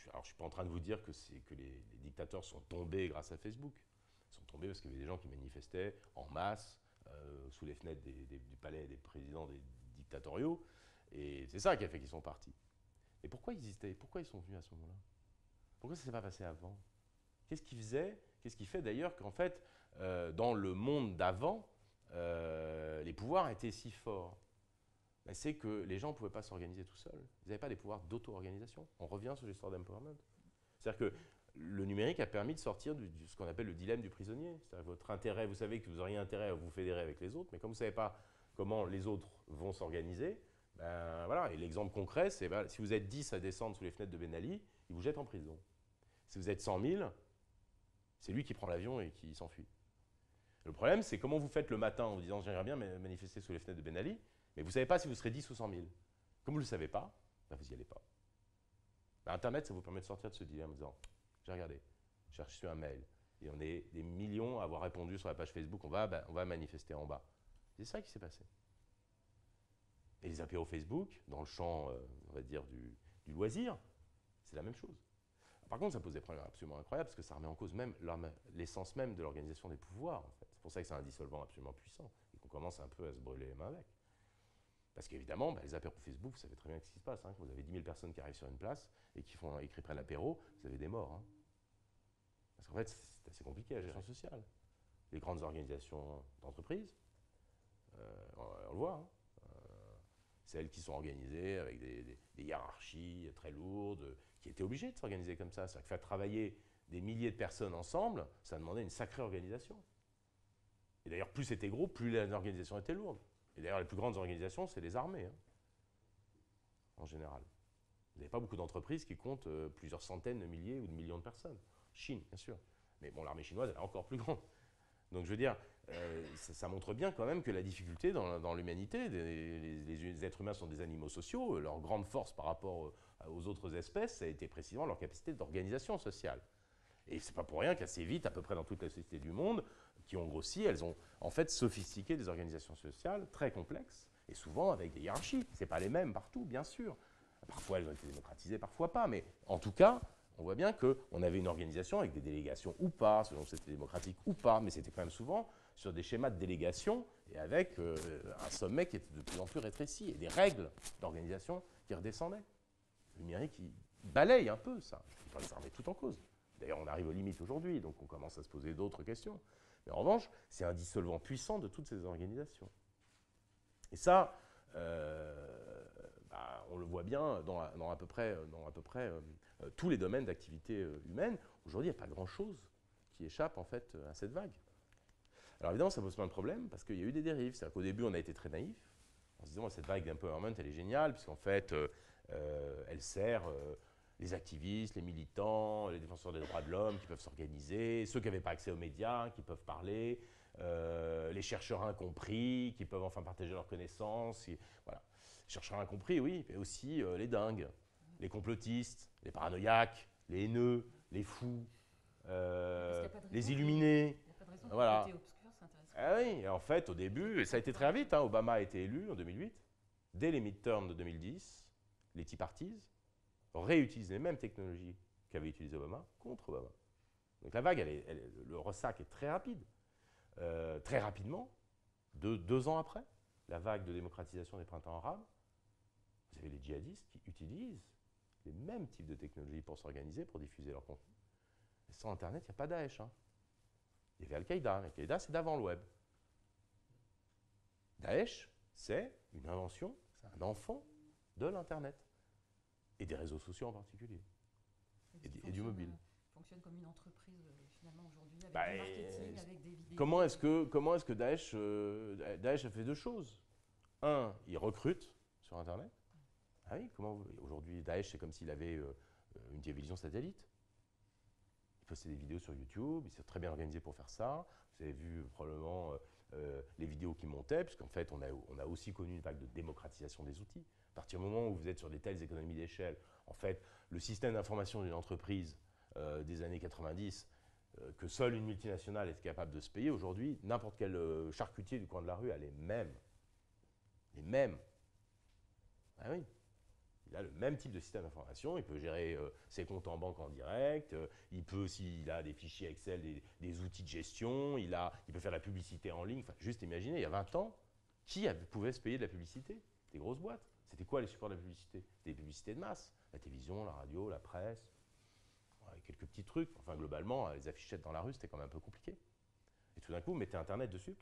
Alors, je ne suis pas en train de vous dire que les dictateurs sont tombés grâce à Facebook. Ils sont tombés parce qu'il y avait des gens qui manifestaient en masse sous les fenêtres du palais des présidents des dictatoriaux. Et c'est ça qui a fait qu'ils sont partis. Et pourquoi ils existaient? Pourquoi ils sont venus à ce moment-là? Pourquoi ça ne s'est pas passé avant? Qu'est-ce qui faisait? Qu'est-ce qui fait d'ailleurs qu'en fait, dans le monde d'avant, les pouvoirs étaient si forts? Ben, c'est que les gens ne pouvaient pas s'organiser tout seuls. Ils n'avaient pas des pouvoirs d'auto-organisation. On revient sur l'histoire d'empowerment. C'est-à-dire que le numérique a permis de sortir de ce qu'on appelle le dilemme du prisonnier. C'est-à-dire votre intérêt, vous savez que vous auriez intérêt à vous fédérer avec les autres, mais comme vous ne savez pas comment les autres vont s'organiser, ben, voilà. Et l'exemple concret, c'est ben, si vous êtes 10 à descendre sous les fenêtres de Ben Ali, il vous jette en prison. Si vous êtes 100 000, c'est lui qui prend l'avion et qui s'enfuit. Le problème, c'est comment vous faites le matin en vous disant j'aimerais bien manifester sous les fenêtres de Ben Ali, mais vous ne savez pas si vous serez 10 ou 100 000. Comme vous ne le savez pas, ben vous n'y allez pas. Ben, Internet, ça vous permet de sortir de ce dilemme en disant j'ai regardé, j'ai reçu un mail, et on est des millions à avoir répondu sur la page Facebook, on va manifester en bas. C'est ça qui s'est passé. Et les apéros Facebook, dans le champ, on va dire, du loisir, c'est la même chose. Par contre, ça pose des problèmes absolument incroyables parce que ça remet en cause même l'essence même de l'organisation des pouvoirs. En fait. C'est pour ça que c'est un dissolvant absolument puissant et qu'on commence un peu à se brûler les mains avec. Parce qu'évidemment, les apéros Facebook, vous savez très bien ce qui se passe. Hein. Vous avez 10 000 personnes qui arrivent sur une place et qui prennent l'apéro, vous avez des morts. Hein. Parce qu'en fait, c'est assez compliqué la gestion sociale. Les grandes organisations d'entreprise, on le voit, hein. Celles qui sont organisées avec des hiérarchies très lourdes, qui étaient obligées de s'organiser comme ça. C'est-à-dire que faire travailler des milliers de personnes ensemble, ça demandait une sacrée organisation. Et d'ailleurs, plus c'était gros, plus l'organisation était lourde. Et d'ailleurs, les plus grandes organisations, c'est les armées, hein, en général. Vous n'avez pas beaucoup d'entreprises qui comptent plusieurs centaines de milliers ou de millions de personnes. Chine, bien sûr. Mais bon, l'armée chinoise, elle est encore plus grande. Donc je veux dire, ça montre bien quand même que la difficulté dans l'humanité, les êtres humains sont des animaux sociaux, leur grande force par rapport aux autres espèces, ça a été précisément leur capacité d'organisation sociale. Et c'est pas pour rien qu'assez vite, à peu près dans toutes les sociétés du monde, qui ont grossi, elles ont en fait sophistiqué des organisations sociales très complexes, et souvent avec des hiérarchies. C'est pas les mêmes partout, bien sûr. Parfois elles ont été démocratisées, parfois pas, mais en tout cas, on voit bien qu'on avait une organisation avec des délégations ou pas, selon si c'était démocratique ou pas, mais c'était quand même souvent sur des schémas de délégation et avec un sommet qui était de plus en plus rétréci et des règles d'organisation qui redescendaient. Le numérique, il balaye un peu ça. Ça remet tout en cause. D'ailleurs, on arrive aux limites aujourd'hui, donc on commence à se poser d'autres questions. Mais en revanche, c'est un dissolvant puissant de toutes ces organisations. Et ça, on le voit bien dans à peu près tous les domaines d'activité humaine. Aujourd'hui, il n'y a pas grand-chose qui échappe en fait à cette vague. Alors évidemment, ça pose plein de problèmes parce qu'il y a eu des dérives. C'est-à-dire qu'au début, on a été très naïf en se disant cette vague d'empowerment, elle est géniale puisqu'en fait, elle sert les activistes, les militants, les défenseurs des droits de l'homme qui peuvent s'organiser, ceux qui n'avaient pas accès aux médias, qui peuvent parler, les chercheurs incompris, qui peuvent enfin partager leurs connaissances. Voilà. Les chercheurs incompris, oui, mais aussi les dingues, les complotistes, les paranoïaques, les haineux, les fous, les illuminés. Il n'y a pas de raison voilà. que le côté obscur s'intéresse. Ah oui, et en fait, au début, et ça a été très vite, hein, Obama a été élu en 2008. Dès les midterms de 2010, les Tea Parties réutilisent les mêmes technologies qu'avait utilisé Obama contre Obama. Donc la vague, le ressac est très rapide. Très rapidement, 2 ans après, la vague de démocratisation des printemps arabes, vous avez les djihadistes qui utilisent les mêmes types de technologies pour s'organiser, pour diffuser leur contenu. Et sans Internet, il n'y a pas Daesh. Hein. Il y avait Al-Qaïda. Al-Qaïda, c'est d'avant le web. Daesh, c'est une invention, c'est un enfant de l'Internet. Et des réseaux sociaux en particulier. Et du mobile. Fonctionne comme une entreprise finalement aujourd'hui, avec du marketing, avec des vidéos. Comment est-ce que Daesh a fait deux choses? Un, il recrute sur Internet. Ah oui, aujourd'hui, Daesh, c'est comme s'il avait une télévision satellite. Il postait des vidéos sur YouTube, il s'est très bien organisé pour faire ça. Vous avez vu probablement les vidéos qui montaient, puisqu'en fait, on a aussi connu une vague de démocratisation des outils. À partir du moment où vous êtes sur des telles économies d'échelle, en fait, le système d'information d'une entreprise des années 90, que seule une multinationale est capable de se payer, aujourd'hui, n'importe quel charcutier du coin de la rue a les mêmes. Les mêmes. Ah oui. Il a le même type de système d'information, il peut gérer ses comptes en banque en direct, il peut, s'il a des fichiers Excel, des outils de gestion, il peut faire de la publicité en ligne. Enfin, juste imaginez, il y a 20 ans, qui pouvait se payer de la publicité? Des grosses boîtes. C'était quoi les supports de la publicité? Des publicités de masse. La télévision, la radio, la presse, ouais, quelques petits trucs. Enfin, globalement, les affichettes dans la rue, c'était quand même un peu compliqué. Et tout d'un coup, vous mettez Internet dessus.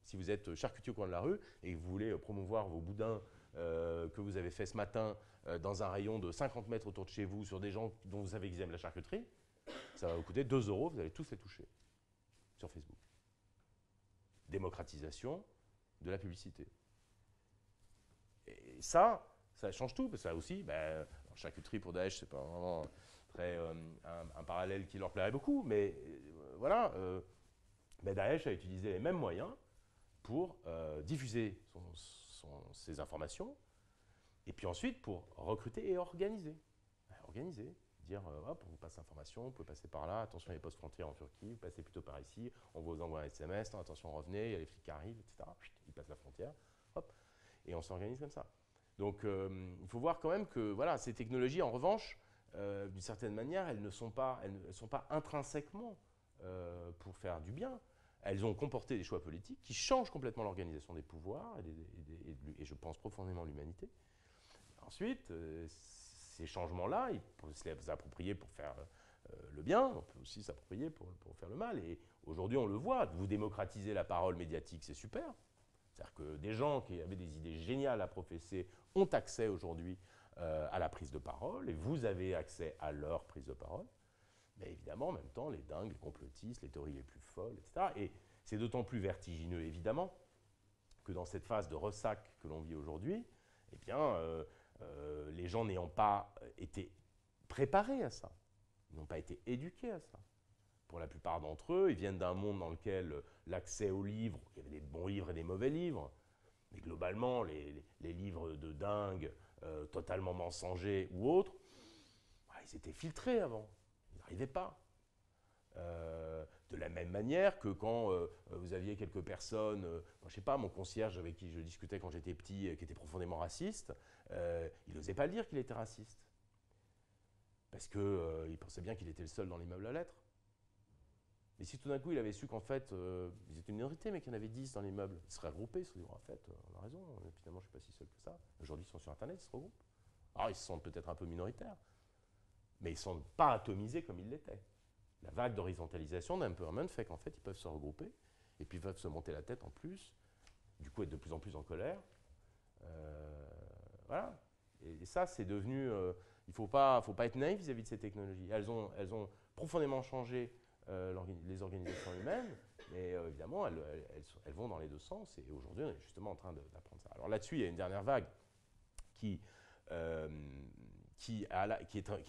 Si vous êtes charcutier au coin de la rue et que vous voulez promouvoir vos boudins que vous avez fait ce matin dans un rayon de 50 mètres autour de chez vous sur des gens dont vous savez qu'ils aiment la charcuterie, ça va vous coûter 2 €, vous allez tous les toucher sur Facebook. Démocratisation de la publicité. Et ça change tout, parce que ça aussi, charcuterie pour Daesh, c'est pas vraiment un parallèle qui leur plairait beaucoup, mais voilà, Daesh a utilisé les mêmes moyens pour diffuser ses informations, et puis ensuite pour recruter et organiser. Dire, hop, on vous passe l'information, vous pouvez passer par là, attention, il y a les postes frontières en Turquie, vous passez plutôt par ici, on vous envoie un SMS, non, attention, revenez, il y a les flics qui arrivent, etc. Ils passent la frontière, hop, et on s'organise comme ça. Donc, il faut voir quand même que voilà, ces technologies, en revanche, d'une certaine manière, elles ne sont pas intrinsèquement pour faire du bien. Elles ont comporté des choix politiques qui changent complètement l'organisation des pouvoirs et je pense profondément l'humanité. Ensuite, ces changements-là, il faut se les approprier pour faire le bien, on peut aussi s'approprier pour faire le mal. Et aujourd'hui, on le voit, vous démocratisez la parole médiatique, c'est super. C'est-à-dire que des gens qui avaient des idées géniales à professer ont accès aujourd'hui à la prise de parole, et vous avez accès à leur prise de parole. Mais évidemment, en même temps, les dingues, les complotistes, les théories les plus folles, etc. Et c'est d'autant plus vertigineux, évidemment, que dans cette phase de ressac que l'on vit aujourd'hui, eh bien, les gens n'ayant pas été préparés à ça, n'ont pas été éduqués à ça. Pour la plupart d'entre eux, ils viennent d'un monde dans lequel l'accès aux livres, il y avait des bons livres et des mauvais livres, mais globalement, les livres de dingue, totalement mensongers ou autres, ils étaient filtrés avant. Ils n'arrivaient pas. De la même manière que quand vous aviez quelques personnes, je ne sais pas, mon concierge avec qui je discutais quand j'étais petit, qui était profondément raciste, il n'osait pas le dire qu'il était raciste. Parce qu'il pensait bien qu'il était le seul dans l'immeuble à lettres. Mais si tout d'un coup il avait su qu'en fait, ils étaient une minorité, mais qu'il y en avait 10 dans l'immeuble, ils seraient regroupés, ils se seraient dit, en fait, on a raison, finalement je ne suis pas si seul que ça. Aujourd'hui ils sont sur Internet, ils se regroupent. Alors ils se sentent peut-être un peu minoritaires, mais ils ne sont pas atomisés comme ils l'étaient. La vague d'horizontalisation d'empowerment fait qu'en fait, ils peuvent se regrouper et puis peuvent se monter la tête en plus, du coup être de plus en plus en colère. Voilà. Et ça, c'est devenu... il ne faut pas être naïf vis-à-vis de ces technologies. Elles ont profondément changé les organisations humaines, mais évidemment, elles vont dans les deux sens. Et aujourd'hui, on est justement en train d'apprendre ça. Alors là-dessus, il y a une dernière vague qui est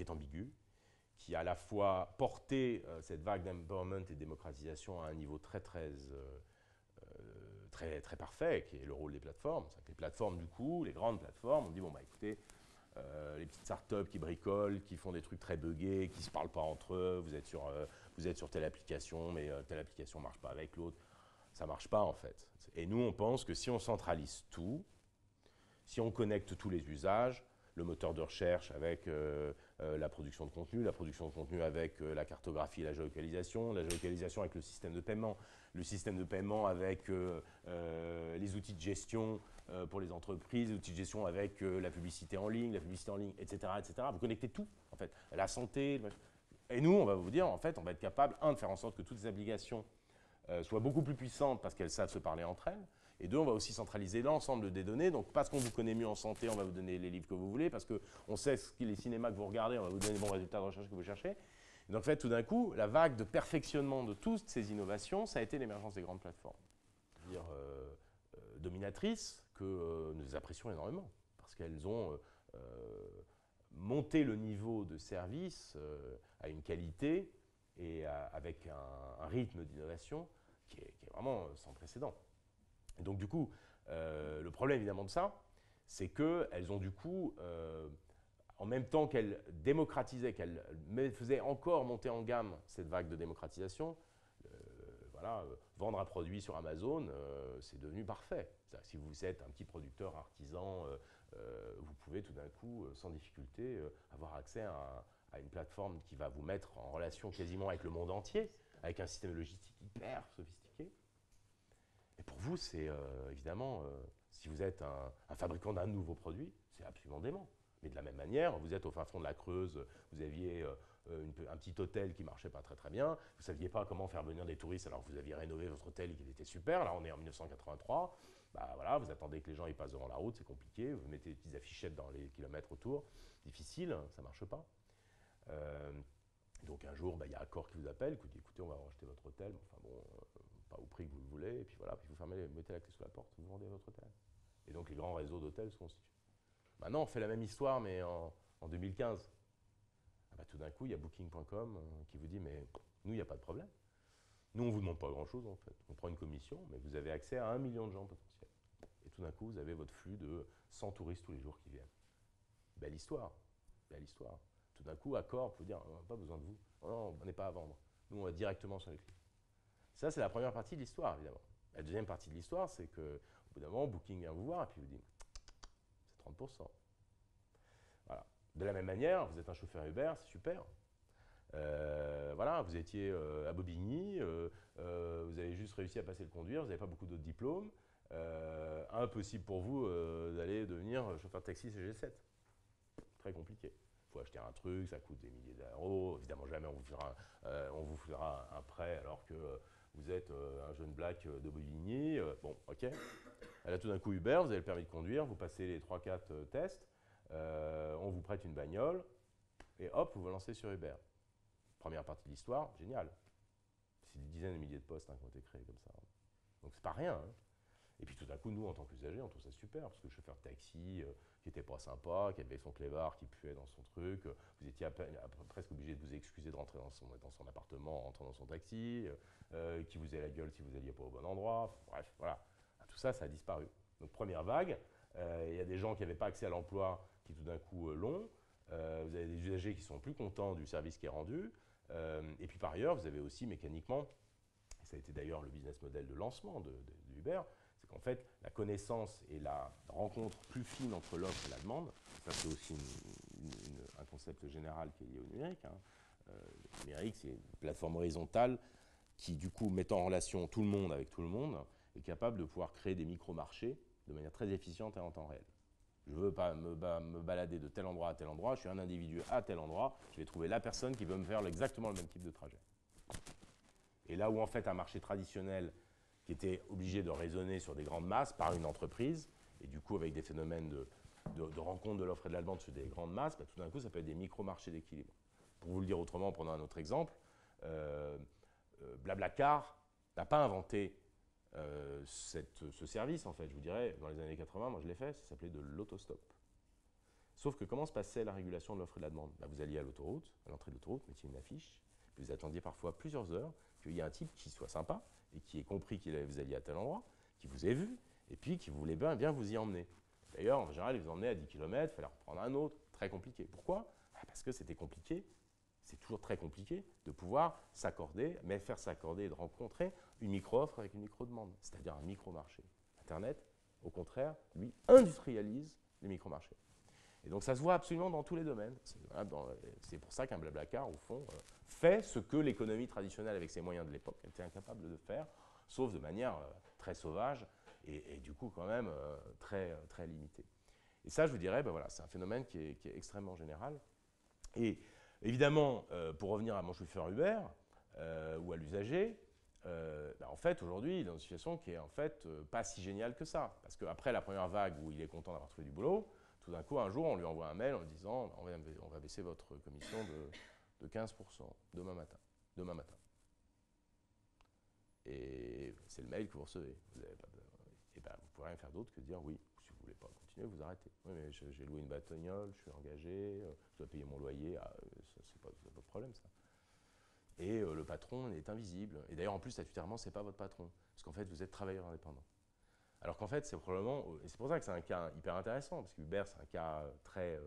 ambiguë, qui a à la fois porté cette vague d'empowerment et de démocratisation à un niveau très parfait, qui est le rôle des plateformes. C'est que les plateformes, du coup, les grandes plateformes, on dit, bon, bah écoutez, les petites startups qui bricolent, qui font des trucs très buggés, qui ne se parlent pas entre eux, vous êtes sur telle application, mais telle application ne marche pas avec l'autre. Ça ne marche pas, en fait. Et nous, on pense que si on centralise tout, si on connecte tous les usages, le moteur de recherche avec la production de contenu avec la cartographie et la géolocalisation avec le système de paiement avec les outils de gestion pour les entreprises, les outils de gestion avec la publicité en ligne, etc., etc. Vous connectez tout, en fait, la santé. Et nous, on va vous dire, en fait, on va être capable, un, de faire en sorte que toutes ces applications soient beaucoup plus puissantes parce qu'elles savent se parler entre elles. Et deux, on va aussi centraliser l'ensemble des données. Donc, parce qu'on vous connaît mieux en santé, on va vous donner les livres que vous voulez. Parce qu'on sait les cinémas que vous regardez, on va vous donner les bons résultats de recherche que vous cherchez. Et donc, en fait, tout d'un coup, la vague de perfectionnement de toutes ces innovations, ça a été l'émergence des grandes plateformes. C'est-à-dire dominatrices que nous apprécions énormément. Parce qu'elles ont monté le niveau de service à une qualité et avec un rythme d'innovation qui est vraiment sans précédent. Et donc, du coup, le problème évidemment de ça, c'est qu'elles ont du coup, en même temps qu'elles démocratisaient, qu'elles faisaient encore monter en gamme cette vague de démocratisation, voilà, vendre un produit sur Amazon, c'est devenu parfait. Si vous êtes un petit producteur artisan, vous pouvez tout d'un coup, sans difficulté, avoir accès à une plateforme qui va vous mettre en relation quasiment avec le monde entier, avec un système logistique hyper sophistiqué. Et pour vous, c'est évidemment, si vous êtes un fabricant d'un nouveau produit, c'est absolument dément. Mais de la même manière, vous êtes au fin fond de la Creuse, vous aviez un petit hôtel qui ne marchait pas très très bien, vous ne saviez pas comment faire venir des touristes alors que vous aviez rénové votre hôtel et qu'il était super. Là, on est en 1983, bah, voilà, vous attendez que les gens ils passent devant la route, c'est compliqué, vous mettez des petites affichettes dans les kilomètres autour, difficile, ça ne marche pas. Donc un jour, il y a Accor qui vous appelle, qui vous dit écoutez, on va racheter votre hôtel, enfin bon, pas au prix que vous le voulez, et puis voilà, puis vous mettez la clé sous la porte, vous vendez votre hôtel. Et donc les grands réseaux d'hôtels se constituent. Maintenant, on fait la même histoire, mais en 2015. Ah bah, tout d'un coup, il y a Booking.com qui vous dit mais nous, il n'y a pas de problème. Nous, on ne vous demande pas grand-chose en fait. On prend une commission, mais vous avez accès à 1 million de gens potentiels. Et tout d'un coup, vous avez votre flux de 100 touristes tous les jours qui viennent. Belle histoire, belle histoire. Tout d'un coup, Accor peut dire on n'a pas besoin de vous. Non, on n'est pas à vendre. Nous, on va directement sur les clients. Ça, c'est la première partie de l'histoire, évidemment. La deuxième partie de l'histoire, c'est qu'au bout d'un moment, Booking vient vous voir et puis vous dit c'est 30%. Voilà. De la même manière, vous êtes un chauffeur Uber, c'est super. Voilà, vous étiez à Bobigny, vous avez juste réussi à passer le conduire, vous n'avez pas beaucoup d'autres diplômes. Impossible pour vous d'aller devenir chauffeur de taxi CG7. Très compliqué. Il faut acheter un truc, ça coûte des milliers d'euros. Évidemment, jamais on vous fera un prêt alors que vous êtes un jeune black de Bobigny. Bon, ok. Et là, tout d'un coup, Uber, vous avez le permis de conduire, vous passez les 3-4 tests, on vous prête une bagnole, et hop, vous vous lancez sur Uber. Première partie de l'histoire, génial. C'est des dizaines de milliers de postes qui ont été créés comme ça. Donc c'est pas rien. Hein. Et puis tout d'un coup, nous, en tant qu'usagers, on trouve ça super, parce que le chauffeur de taxi, qui était pas sympa, qui avait son clébard, qui puait dans son truc, vous étiez presque obligé de vous excuser de rentrer dans son appartement en rentrant dans son taxi, qui vous faisait la gueule si vous n'alliez pas au bon endroit. Bref, voilà. Tout ça, ça a disparu. Donc première vague, il y a des gens qui n'avaient pas accès à l'emploi qui tout d'un coup l'ont. Vous avez des usagers qui sont plus contents du service qui est rendu. Et puis par ailleurs, vous avez aussi mécaniquement, et ça a été d'ailleurs le business model de lancement de Uber, c'est qu'en fait, la connaissance et la rencontre plus fine entre l'offre et la demande, ça c'est aussi un concept général qui est lié au numérique. Hein. Le numérique, c'est une plateforme horizontale qui, du coup, mettant en relation tout le monde avec tout le monde, est capable de pouvoir créer des micro-marchés de manière très efficiente et en temps réel. Je ne veux pas me balader de tel endroit à tel endroit, je suis un individu à tel endroit, je vais trouver la personne qui veut me faire exactement le même type de trajet. Et là où en fait un marché traditionnel qui était obligé de raisonner sur des grandes masses par une entreprise, et du coup avec des phénomènes de rencontre de l'offre et de la demande sur des grandes masses, tout d'un coup ça peut être des micro-marchés d'équilibre. Pour vous le dire autrement, en prenant un autre exemple, Blablacar n'a pas inventé ce service, en fait, je vous dirais, dans les années 80, moi je l'ai fait, ça s'appelait de l'autostop. Sauf que comment se passait la régulation de l'offre et de la demande? Vous alliez à l'autoroute, à l'entrée de l'autoroute, mettiez une affiche, puis vous attendiez parfois plusieurs heures qu'il y ait un type qui soit sympa et qui ait compris que vous alliez à tel endroit, qui vous ait vu, et puis qui voulait bien vous y emmener. D'ailleurs, en général, il vous emmenait à 10 km, il fallait reprendre un autre, très compliqué. Pourquoi? Parce que c'était compliqué. C'est toujours très compliqué de pouvoir s'accorder, mais faire s'accorder et de rencontrer une micro-offre avec une micro-demande, c'est-à-dire un micro-marché. Internet, au contraire, lui, industrialise les micro-marchés. Et donc ça se voit absolument dans tous les domaines. C'est pour ça qu'un Blablacar, au fond, fait ce que l'économie traditionnelle, avec ses moyens de l'époque, était incapable de faire, sauf de manière très sauvage et du coup quand même très, très limitée. Et ça, je vous dirais, ben voilà, c'est un phénomène qui est extrêmement général. Et évidemment, pour revenir à mon chauffeur Uber ou à l'usager, ben en fait, aujourd'hui, il est dans une situation qui est en fait pas si géniale que ça. Parce qu'après la première vague où il est content d'avoir trouvé du boulot, tout d'un coup, un jour, on lui envoie un mail en lui disant on va baisser votre commission de 15% demain matin. Demain matin. Et c'est le mail que vous recevez. Et ben, vous ne pouvez rien faire d'autre que de dire oui. Si vous ne voulez pas continuer, vous arrêtez. Oui, mais j'ai loué une bagnole, je suis engagé, je dois payer mon loyer. Ah, ça, c'est pas de problème, ça. Et le patron est invisible. Et d'ailleurs, en plus, statutairement, ce n'est pas votre patron. Parce qu'en fait, vous êtes travailleur indépendant. Alors qu'en fait, c'est probablement. Et c'est pour ça que c'est un cas hyper intéressant. Parce que Uber, c'est un cas très,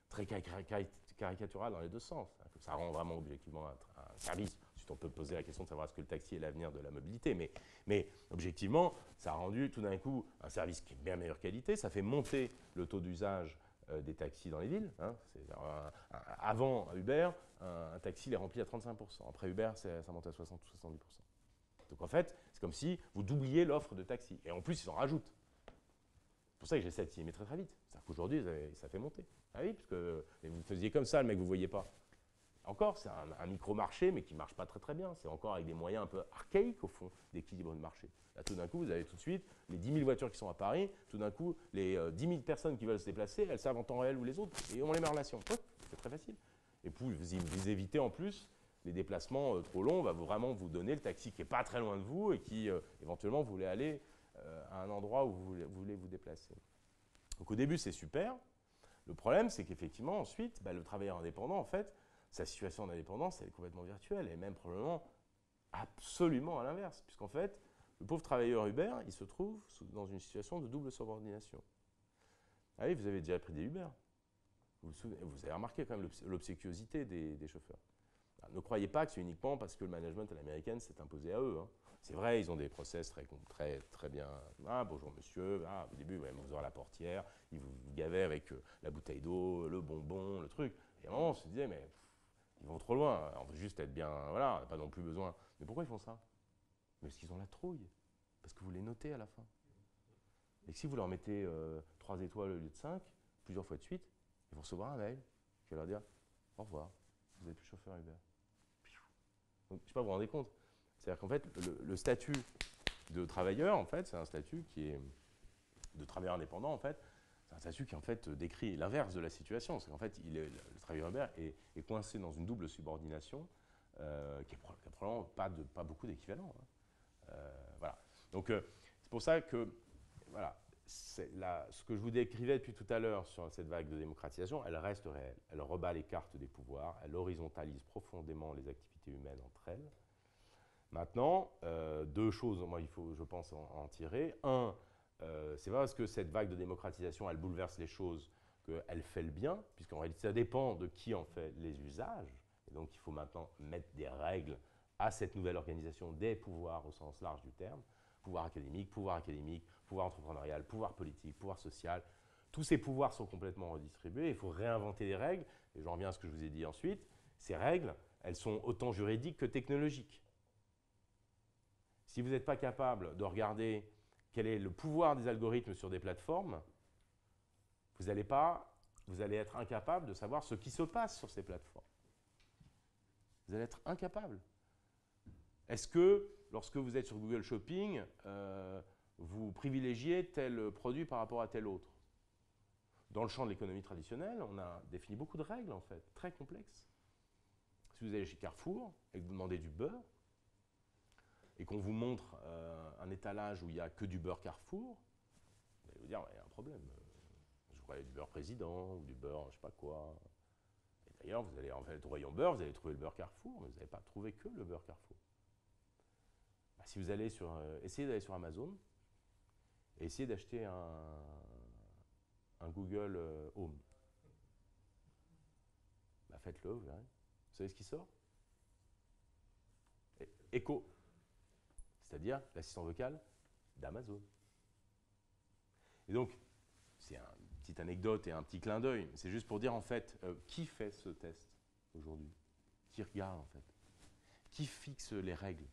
très caricatural dans les deux sens. Ça rend vraiment objectivement un service. Ensuite, on peut poser la question de savoir est-ce que le taxi est l'avenir de la mobilité. Mais objectivement, ça a rendu tout d'un coup un service qui est bien meilleure qualité. Ça fait monter le taux d'usage des taxis dans les villes. Hein. Avant Uber, un taxi est rempli à 35%. Après Uber, ça monte à 60 ou 70%. Donc en fait, c'est comme si vous doubliez l'offre de taxi. Et en plus, ils en rajoutent. C'est pour ça que j'essaie de s'y mettre très très vite. C'est-à-dire qu'aujourd'hui, ça fait monter. Ah oui, parce que vous faisiez comme ça, le mec, vous ne voyez pas. Encore, c'est un micro-marché, mais qui ne marche pas très très bien. C'est encore avec des moyens un peu archaïques, au fond, d'équilibre de marché. Là, tout d'un coup, vous avez tout de suite les 10 000 voitures qui sont à Paris. Tout d'un coup, les 10 000 personnes qui veulent se déplacer, elles savent en temps réel où les autres, et on les met en relation. C'est très facile. Et puis, vous évitez en plus les déplacements trop longs. On va vraiment vous donner le taxi qui n'est pas très loin de vous et qui, éventuellement, vous voulez aller à un endroit où vous voulez vous déplacer. Donc, au début, c'est super. Le problème, c'est qu'effectivement, ensuite, le travailleur indépendant, en fait, sa situation d'indépendance, elle est complètement virtuelle, et même probablement absolument à l'inverse, puisqu'en fait, le pauvre travailleur Uber, il se trouve dans une situation de double subordination. Ah oui, vous avez déjà pris des Uber. Vous avez remarqué quand même l'obséquiosité des chauffeurs. Alors, ne croyez pas que c'est uniquement parce que le management à l'américaine s'est imposé à eux. Hein. C'est vrai, ils ont des process très bien. Ah, bonjour monsieur, au début, ouais, vous aurez la portière, ils vous gavaient avec la bouteille d'eau, le bonbon, le truc. Et à un moment, on se disait, mais ils vont trop loin, on veut juste être bien, voilà, on n'a pas non plus besoin. Mais pourquoi ils font ça? Mais parce qu'ils ont la trouille, parce que vous les notez à la fin. Et que si vous leur mettez 3 étoiles au lieu de 5, plusieurs fois de suite, ils vont recevoir un mail qui va leur dire au revoir, vous n'êtes plus chauffeur Uber. Donc, je ne sais pas, vous vous rendez compte? C'est-à-dire qu'en fait, le statut de travailleur, en fait, c'est un statut qui est de travailleur indépendant, en fait, c'est un statut qui en fait décrit l'inverse de la situation. C'est qu'en fait, le travailleur Uber est coincé dans une double subordination qui n'a probablement pas beaucoup d'équivalent. Hein. Voilà. Donc c'est pour ça que voilà, ce que je vous décrivais depuis tout à l'heure sur cette vague de démocratisation, elle reste réelle. Elle rebat les cartes des pouvoirs, elle horizontalise profondément les activités humaines entre elles. Maintenant, deux choses, moi, il faut, je pense, en tirer. Un, c'est pas parce que cette vague de démocratisation, elle bouleverse les choses qu'elle fait le bien, puisqu'en réalité, ça dépend de qui en fait les usages. Et donc, il faut maintenant mettre des règles à cette nouvelle organisation des pouvoirs au sens large du terme. Pouvoir académique, pouvoir entrepreneurial, pouvoir politique, pouvoir social. Tous ces pouvoirs sont complètement redistribués. Il faut réinventer les règles. Et j'en reviens à ce que je vous ai dit ensuite. Ces règles, elles sont autant juridiques que technologiques. Si vous n'êtes pas capable de regarder quel est le pouvoir des algorithmes sur des plateformes, vous allez être incapable de savoir ce qui se passe sur ces plateformes. Vous allez être incapable. Est-ce que, lorsque vous êtes sur Google Shopping, vous privilégiez tel produit par rapport à tel autre? Dans le champ de l'économie traditionnelle, on a défini beaucoup de règles, en fait, très complexes. Si vous allez chez Carrefour et que vous demandez du beurre, et qu'on vous montre un étalage où il n'y a que du beurre Carrefour, vous allez vous dire, il y a un problème. Je croyais du beurre président ou du beurre je ne sais pas quoi. Et d'ailleurs, vous allez en fait au rayon beurre, vous allez trouver le beurre Carrefour, mais vous n'allez pas trouver que le beurre Carrefour. Si vous allez essayez d'aller sur Amazon et essayez d'acheter un Google Home. Faites-le, vous verrez. Vous savez ce qui sort? Echo. C'est-à-dire l'assistant vocal d'Amazon. Et donc, c'est un petite anecdote et un petit clin d'œil. C'est juste pour dire, en fait, qui fait ce test aujourd'hui? Qui regarde, en fait? Qui fixe les règles?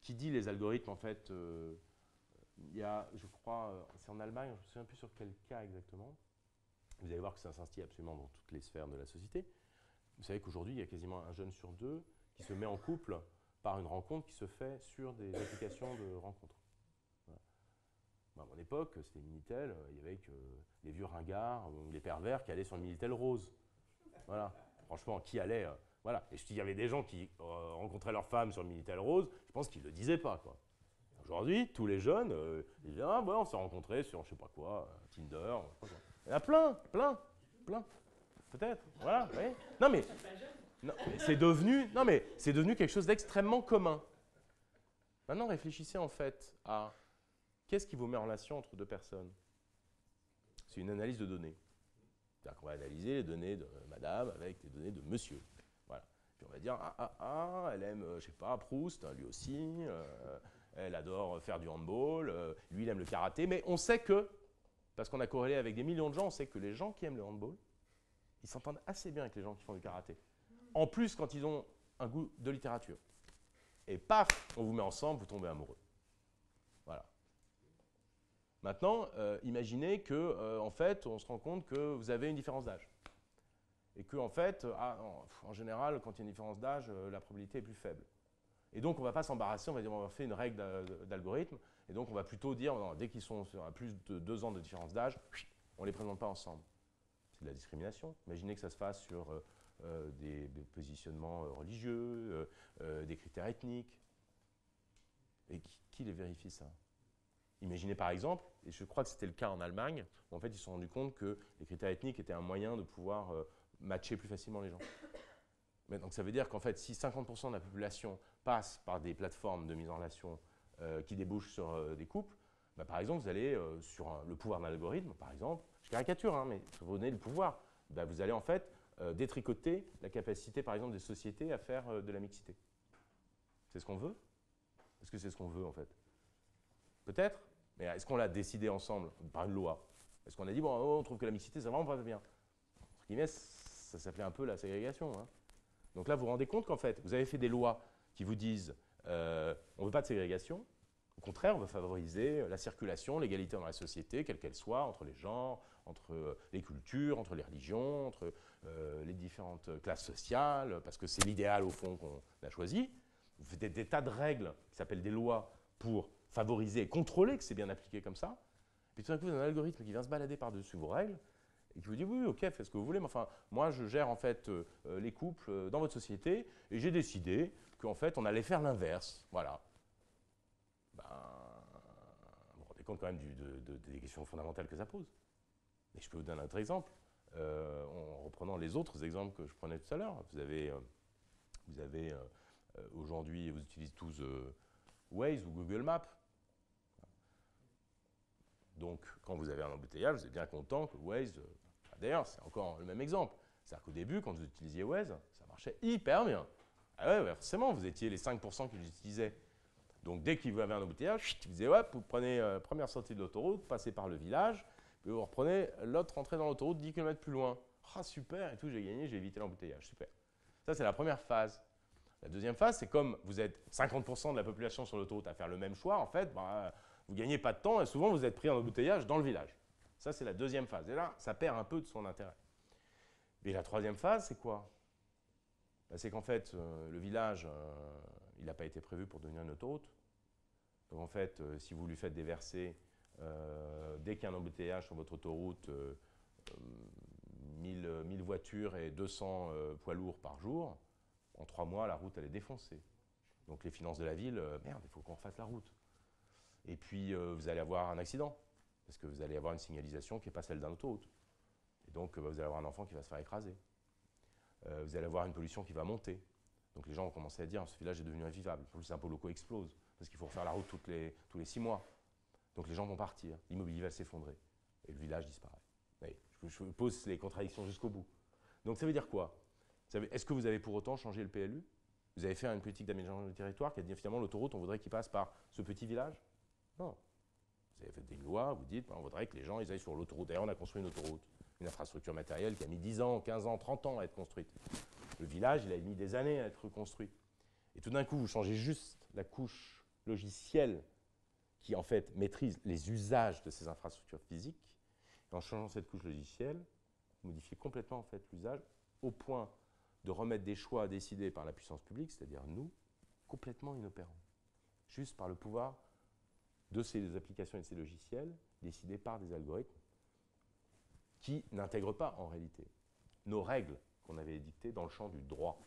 Qui dit les algorithmes, en fait, il y a, je crois, c'est en Allemagne, je ne me souviens plus sur quel cas exactement. Vous allez voir que ça s'inscrit absolument dans toutes les sphères de la société. Vous savez qu'aujourd'hui, il y a quasiment un jeune sur deux qui se met en couple par une rencontre qui se fait sur des applications de rencontres. Voilà. À mon époque, c'était le Minitel, il y avait que les vieux ringards ou les pervers qui allaient sur le Minitel rose. Voilà. Franchement, qui allait voilà. Et il y avait des gens qui rencontraient leur femme sur le Minitel rose, je pense qu'ils ne le disaient pas, quoi. Aujourd'hui, tous les jeunes, ils disent ah, ouais, on s'est rencontrés sur je sais pas quoi, Tinder. Il y en a plein. Peut-être. Voilà. Vous voyez non, mais c'est devenu quelque chose d'extrêmement commun. Maintenant, réfléchissez en fait à qu'est-ce qui vous met en relation entre deux personnes. C'est une analyse de données. C'est-à-dire qu'on va analyser les données de madame avec les données de monsieur. Voilà. Puis on va dire elle aime, je sais pas, Proust, lui aussi. Elle adore faire du handball, lui il aime le karaté, mais on sait que, parce qu'on a corrélé avec des millions de gens, on sait que les gens qui aiment le handball, ils s'entendent assez bien avec les gens qui font du karaté. En plus, quand ils ont un goût de littérature. Et paf, on vous met ensemble, vous tombez amoureux. Voilà. Maintenant, imaginez que, en fait, on se rend compte que vous avez une différence d'âge. Et que, en fait, en général, quand il y a une différence d'âge, la probabilité est plus faible. Et donc, on ne va pas s'embarrasser, on va dire on va faire une règle d'algorithme. Et donc, on va plutôt dire, non, dès qu'ils sont à plus de 2 ans de différence d'âge, on ne les présente pas ensemble. C'est de la discrimination. Imaginez que ça se fasse sur des positionnements religieux, des critères ethniques. Et qui les vérifie, ça? Imaginez par exemple, et je crois que c'était le cas en Allemagne, où en fait, ils se sont rendus compte que les critères ethniques étaient un moyen de pouvoir matcher plus facilement les gens. Mais donc, ça veut dire qu'en fait, si 50% de la population passe par des plateformes de mise en relation qui débouchent sur des couples, bah, par exemple, vous allez sur le pouvoir d'un algorithme, par exemple, je caricature, hein, mais vous donnez le pouvoir, bah, vous allez en fait détricoter la capacité, par exemple, des sociétés à faire de la mixité. C'est ce qu'on veut? Est-ce que c'est ce qu'on veut, en fait? Peut-être, mais est-ce qu'on l'a décidé ensemble, par une loi? Est-ce qu'on a dit, bon, on trouve que la mixité, c'est vraiment pas bien? Entre guillemets, ça s'appelait un peu la ségrégation, hein. Donc là, vous vous rendez compte qu'en fait, vous avez fait des lois qui vous disent on ne veut pas de ségrégation. Au contraire, on veut favoriser la circulation, l'égalité dans la société, quelle qu'elle soit, entre les genres, entre les cultures, entre les religions, entre les différentes classes sociales, parce que c'est l'idéal, au fond, qu'on a choisi. Vous faites des tas de règles qui s'appellent des lois pour favoriser et contrôler que c'est bien appliqué comme ça. Puis tout d'un coup, vous avez un algorithme qui vient se balader par-dessus vos règles et qui vous dit oui, ok, faites ce que vous voulez, mais enfin, moi, je gère en fait les couples dans votre société et j'ai décidé qu'en fait, on allait faire l'inverse. Voilà. Ben, vous vous rendez compte quand même des questions fondamentales que ça pose. Et je peux vous donner un autre exemple, en reprenant les autres exemples que je prenais tout à l'heure. Vous avez aujourd'hui, vous utilisez tous Waze ou Google Maps. Donc, quand vous avez un embouteillage, vous êtes bien content que Waze... D'ailleurs, c'est encore le même exemple. C'est-à-dire qu'au début, quand vous utilisiez Waze, ça marchait hyper bien. Ah ouais, forcément, vous étiez les 5% qui l'utilisaient. Donc, dès qu'il vous avait un embouteillage, il disait, ouais, vous prenez la première sortie de l'autoroute, passez par le village, puis vous reprenez l'autre entrée dans l'autoroute 10 km plus loin. Ah, super, et tout, j'ai gagné, j'ai évité l'embouteillage. Super. Ça, c'est la première phase. La deuxième phase, c'est comme vous êtes 50% de la population sur l'autoroute à faire le même choix, en fait, bah, vous ne gagnez pas de temps et souvent vous êtes pris en embouteillage dans le village. Ça, c'est la deuxième phase. Et là, ça perd un peu de son intérêt. Et la troisième phase, c'est quoi? Bah, c'est qu'en fait, le village, il n'a pas été prévu pour devenir une autoroute. Donc en fait, si vous lui faites déverser, dès qu'il y a un embouteillage sur votre autoroute, 1000 voitures et 200 poids lourds par jour, en 3 mois, la route, elle est défoncée. Donc les finances de la ville, merde, il faut qu'on refasse la route. Et puis, vous allez avoir un accident, parce que vous allez avoir une signalisation qui n'est pas celle d'un autoroute. Et donc, vous allez avoir un enfant qui va se faire écraser. Vous allez avoir une pollution qui va monter. Donc, les gens vont commencer à dire, ce village est devenu invivable. En plus, les impôts locaux explosent, parce qu'il faut refaire la route tous les 6 mois. Donc, les gens vont partir, l'immobilier va s'effondrer, et le village disparaît. Oui, je pose les contradictions jusqu'au bout. Donc, ça veut dire quoi? Est-ce que vous avez pour autant changé le PLU? Vous avez fait une politique d'aménagement du territoire qui a dit, finalement, l'autoroute, on voudrait qu'il passe par ce petit village? Non. Vous avez fait une loi, vous dites, on voudrait que les gens ils aillent sur l'autoroute. D'ailleurs, on a construit une autoroute, une infrastructure matérielle qui a mis 10 ans, 15 ans, 30 ans à être construite. Le village, il a mis des années à être reconstruit. Et tout d'un coup, vous changez juste la couche logicielle qui, en fait, maîtrise les usages de ces infrastructures physiques. Et en changeant cette couche logicielle, vous modifiez complètement, en fait, l'usage au point de remettre des choix décidés par la puissance publique, c'est-à-dire nous, complètement inopérants. Juste par le pouvoir de ces applications et de ces logiciels, décidés par des algorithmes qui n'intègrent pas, en réalité, nos règles qu'on avait édictées dans le champ du droit.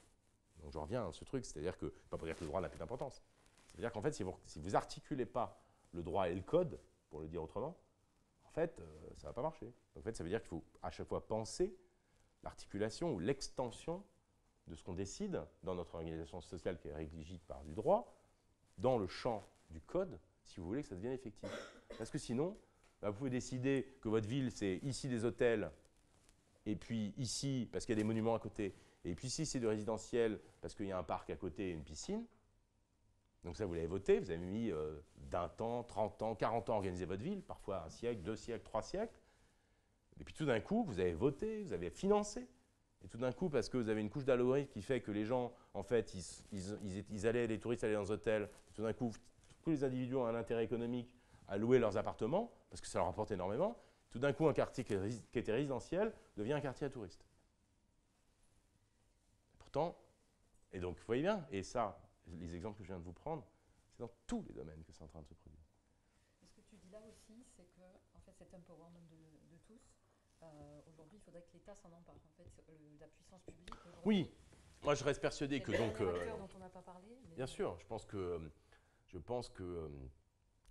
Donc je reviens à ce truc, c'est-à-dire que, pas pour dire que le droit n'a plus d'importance, c'est-à-dire qu'en fait, si vous articulez pas le droit et le code, pour le dire autrement, en fait, ça ne va pas marcher. Donc, en fait, ça veut dire qu'il faut à chaque fois penser l'articulation ou l'extension de ce qu'on décide dans notre organisation sociale qui est régie par du droit, dans le champ du code, si vous voulez que ça devienne effectif. Parce que sinon, bah, vous pouvez décider que votre ville, c'est ici des hôtels, et puis ici, parce qu'il y a des monuments à côté, et puis ici, c'est du résidentiel, parce qu'il y a un parc à côté et une piscine. Donc ça, vous l'avez voté, vous avez mis d'un temps, 30 ans, 40 ans à organiser votre ville, parfois un siècle, 2 siècles, 3 siècles. Et puis tout d'un coup, vous avez voté, vous avez financé. Et tout d'un coup, parce que vous avez une couche d'algorithme qui fait que les gens, en fait, les touristes allaient dans les hôtels, tout d'un coup, tous les individus ont un intérêt économique à louer leurs appartements, parce que ça leur rapporte énormément. Tout d'un coup, un quartier qui était résidentiel devient un quartier à touristes. Pourtant, et donc, vous voyez bien, et ça, les exemples que je viens de vous prendre, c'est dans tous les domaines que c'est en train de se produire. Et ce que tu dis là aussi, c'est que en fait, cet empowerment de tous, aujourd'hui, il faudrait que l'État s'en empare. En fait, la puissance publique. Oui, moi je reste persuadé que donc. Dont on n'a pas parlé. Mais... Bien sûr, je pense que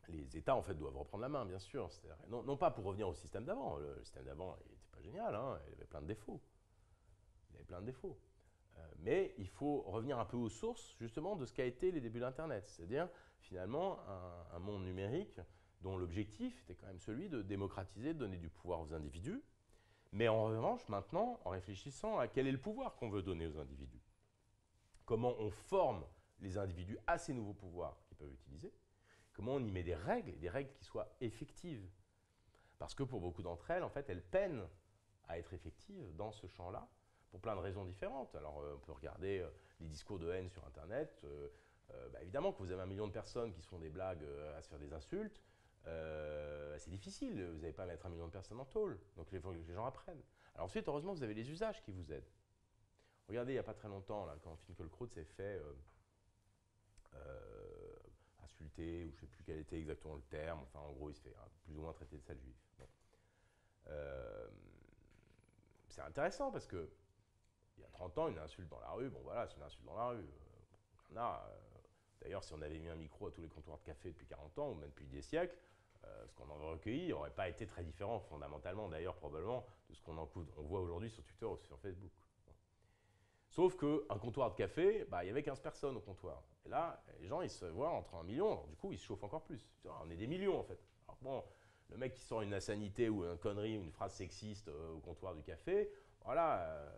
les États en fait doivent reprendre la main, bien sûr. Non pas pour revenir au système d'avant. Le système d'avant n'était pas génial, hein, il avait plein de défauts. Mais il faut revenir un peu aux sources, justement, de ce qu'a été les débuts de l'Internet. C'est-à-dire, finalement, un monde numérique dont l'objectif était quand même celui de démocratiser, de donner du pouvoir aux individus. Mais en revanche, maintenant, en réfléchissant à quel est le pouvoir qu'on veut donner aux individus, comment on forme les individus à ces nouveaux pouvoirs qu'ils peuvent utiliser, comment on y met des règles qui soient effectives. Parce que pour beaucoup d'entre elles, en fait, elles peinent à être effectives dans ce champ-là, pour plein de raisons différentes. Alors, on peut regarder les discours de haine sur Internet. Évidemment que vous avez 1 million de personnes qui se font des blagues à se faire des insultes. C'est difficile, vous n'allez pas mettre 1 million de personnes en tôle. Donc, il faut que les gens apprennent. Alors ensuite, heureusement, vous avez les usages qui vous aident. Regardez, il n'y a pas très longtemps, là, quand Finkielkraut s'est fait insulter, ou je ne sais plus quel était exactement le terme, enfin, en gros, il se fait plus ou moins traiter de sale juif. Bon. C'est intéressant parce que il y a 30 ans, une insulte dans la rue, bon voilà, c'est une insulte dans la rue. D'ailleurs, si on avait mis un micro à tous les comptoirs de café depuis 40 ans, ou même depuis des siècles, ce qu'on en aurait recueilli n'aurait pas été très différent, fondamentalement d'ailleurs, probablement, de ce qu'on voit aujourd'hui sur Twitter ou sur Facebook. Bon. Sauf qu'un comptoir de café, il y avait 15 personnes au comptoir. Et là, les gens, ils se voient entre 1 million, alors, du coup, ils se chauffent encore plus. On est des millions, en fait. Alors bon, le mec qui sort une insanité ou une connerie, une phrase sexiste au comptoir du café, voilà,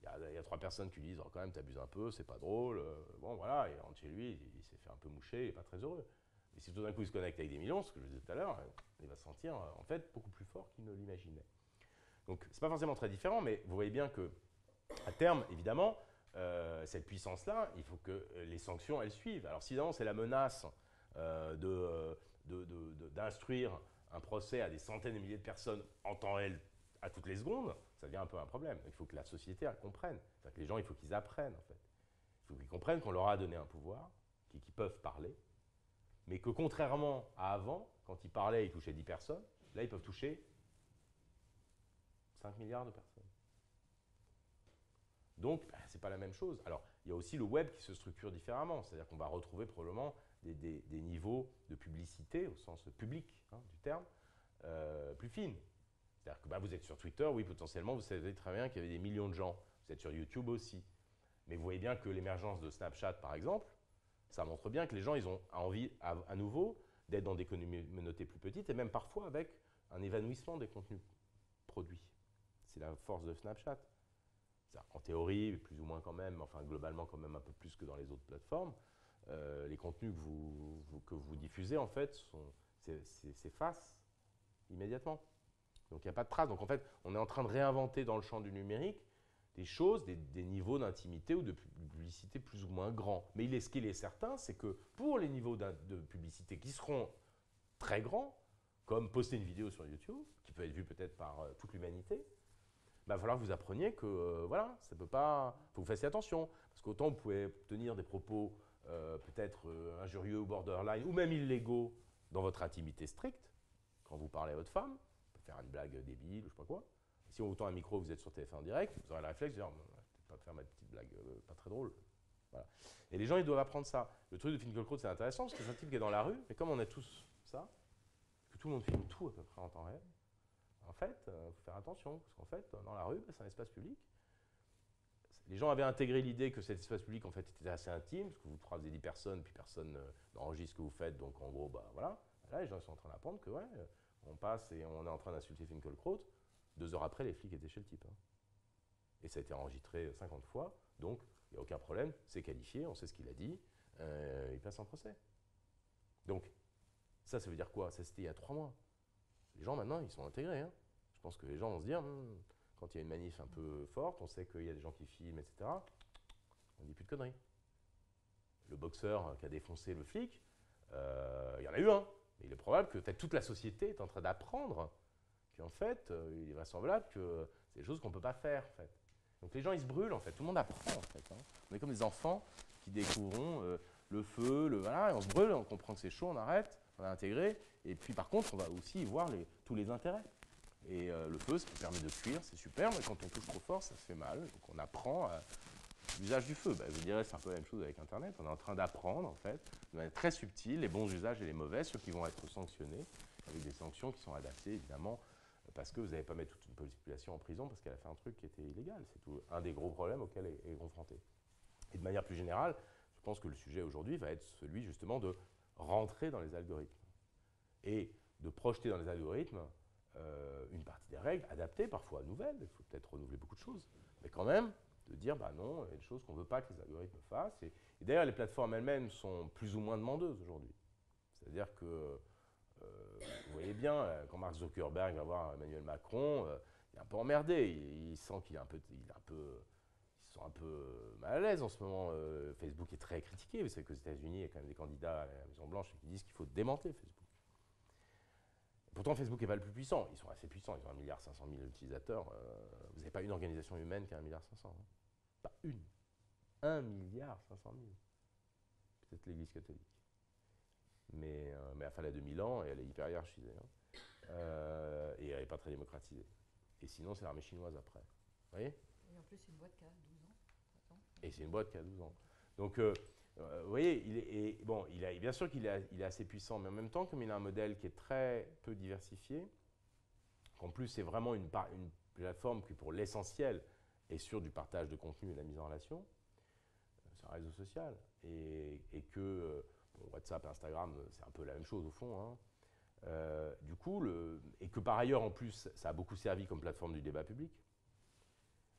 il y a 3 personnes qui lui disent, oh, quand même, t'abuses un peu, c'est pas drôle. Bon, voilà, il rentre chez lui, il s'est fait un peu moucher, il n'est pas très heureux. Et si tout d'un coup il se connecte avec des millions, ce que je disais tout à l'heure, il va se sentir en fait beaucoup plus fort qu'il ne l'imaginait. Donc c'est pas forcément très différent, mais vous voyez bien que à terme, évidemment, cette puissance-là, il faut que les sanctions elles suivent. Alors si évidemment c'est la menace d'instruire un procès à des centaines de milliers de personnes en temps réel à toutes les secondes, ça devient un peu un problème. Il faut que la société elle comprenne. C'est-à-dire que les gens, il faut qu'ils apprennent en fait. Il faut qu'ils comprennent qu'on leur a donné un pouvoir, qu'ils peuvent parler, mais que contrairement à avant, quand ils parlaient, ils touchaient 10 personnes, là, ils peuvent toucher 5 milliards de personnes. Donc, ce n'est pas la même chose. Alors, il y a aussi le web qui se structure différemment, c'est-à-dire qu'on va retrouver probablement des niveaux de publicité, au sens public du terme, plus fines. C'est-à-dire que vous êtes sur Twitter, oui, potentiellement, vous savez très bien qu'il y avait des millions de gens. Vous êtes sur YouTube aussi. Mais vous voyez bien que l'émergence de Snapchat, par exemple, ça montre bien que les gens, ils ont envie, à nouveau, d'être dans des communautés plus petites et même parfois avec un évanouissement des contenus produits. C'est la force de Snapchat. En théorie, plus ou moins quand même, enfin globalement quand même un peu plus que dans les autres plateformes, les contenus que vous diffusez, en fait, s'efface immédiatement. Donc il n'y a pas de trace. Donc en fait, on est en train de réinventer dans le champ du numérique des choses, des niveaux d'intimité ou de publicité plus ou moins grands. Mais ce qu'il est certain, c'est que pour les niveaux de publicité qui seront très grands, comme poster une vidéo sur YouTube, qui peut être vue peut-être par toute l'humanité, il va falloir que vous appreniez que voilà, ça peut pas. Il faut que vous fassiez attention. Parce qu'autant vous pouvez tenir des propos peut-être injurieux ou borderline, ou même illégaux dans votre intimité stricte, quand vous parlez à votre femme, vous pouvez faire une blague débile ou je sais pas quoi. Si on vous tend un micro, vous êtes sur TF1 en direct, vous aurez le réflexe de dire peut-être pas faire ma petite blague pas très drôle. Voilà. Et les gens, ils doivent apprendre ça. Le truc de Finkielkraut, c'est intéressant parce que c'est un type qui est dans la rue, mais comme on a tous ça, que tout le monde filme tout à peu près en temps réel, en fait, il faut faire attention, parce qu'en fait, dans la rue, c'est un espace public. Les gens avaient intégré l'idée que cet espace public, en fait, était assez intime, parce que vous croisez 10 personnes, puis personne n'enregistre ce que vous faites, donc en gros, bah voilà. Là, les gens sont en train d'apprendre que, ouais, on passe et on est en train d'insulter Finkielkraut. 2 heures après, les flics étaient chez le type. Hein. Et ça a été enregistré 50 fois, donc il n'y a aucun problème, c'est qualifié, on sait ce qu'il a dit, il passe en procès. Donc, ça veut dire quoi? Ça, c'était il y a 3 mois. Les gens, maintenant, ils sont intégrés. Hein. Je pense que les gens vont se dire, quand il y a une manif un peu forte, on sait qu'il y a des gens qui filment, etc. On ne dit plus de conneries. Le boxeur qui a défoncé le flic, il y en a eu un. Mais il est probable que peut-être toute la société est en train d'apprendre qu'en fait, il est vraisemblable que c'est des choses qu'on ne peut pas faire. En fait. Donc les gens, ils se brûlent, en fait. Tout le monde apprend, en fait. Hein. On est comme des enfants qui découvriront le feu, voilà, et on se brûle, on comprend que c'est chaud, on arrête, on a intégré. Et puis par contre, on va aussi voir tous les intérêts. Et le feu, ça permet de cuire, c'est super, mais quand on touche trop fort, ça se fait mal. Donc on apprend l'usage du feu. Je dirais c'est un peu la même chose avec Internet. On est en train d'apprendre, en fait, de manière très subtile, les bons usages et les mauvais, ceux qui vont être sanctionnés, avec des sanctions qui sont adaptées, évidemment, parce que vous n'allez pas mettre toute une population en prison parce qu'elle a fait un truc qui était illégal. C'est un des gros problèmes auxquels elle est confrontée. Et de manière plus générale, je pense que le sujet aujourd'hui va être celui justement de rentrer dans les algorithmes et de projeter dans les algorithmes une partie des règles adaptées, parfois nouvelles. Il faut peut-être renouveler beaucoup de choses, mais quand même de dire bah non, il y a des choses qu'on ne veut pas que les algorithmes fassent. Et d'ailleurs, les plateformes elles-mêmes sont plus ou moins demandeuses aujourd'hui. C'est-à-dire que vous voyez bien, quand Mark Zuckerberg va voir Emmanuel Macron, il est un peu emmerdé. Il sent qu'il est un peu, ils sont un peu mal à l'aise en ce moment. Facebook est très critiqué. Vous savez qu'aux États-Unis, il y a quand même des candidats à la Maison-Blanche qui disent qu'il faut démanteler Facebook. Pourtant, Facebook n'est pas le plus puissant. Ils sont assez puissants. Ils ont 1,5 milliard utilisateurs. Vous n'avez pas une organisation humaine qui a 1,5 milliard. Hein. Pas une. 1,5 milliard. Peut-être l'Église catholique. Mais enfin, elle a 2000 ans et elle est hyper hiérarchisée. Hein. Et elle n'est pas très démocratisée. Et sinon, c'est l'armée chinoise après. Vous voyez? Et en plus, c'est une boîte qui a 12 ans. Et c'est une boîte qui a 12 ans. Donc, vous voyez, bien sûr qu'il est assez puissant, mais en même temps, comme il a un modèle qui est très peu diversifié, qu'en plus, c'est vraiment une plateforme qui, pour l'essentiel, est sur du partage de contenu et de la mise en relation, c'est un réseau social. Et que WhatsApp et Instagram, c'est un peu la même chose au fond. Hein. Du coup, et que par ailleurs, en plus, ça a beaucoup servi comme plateforme du débat public,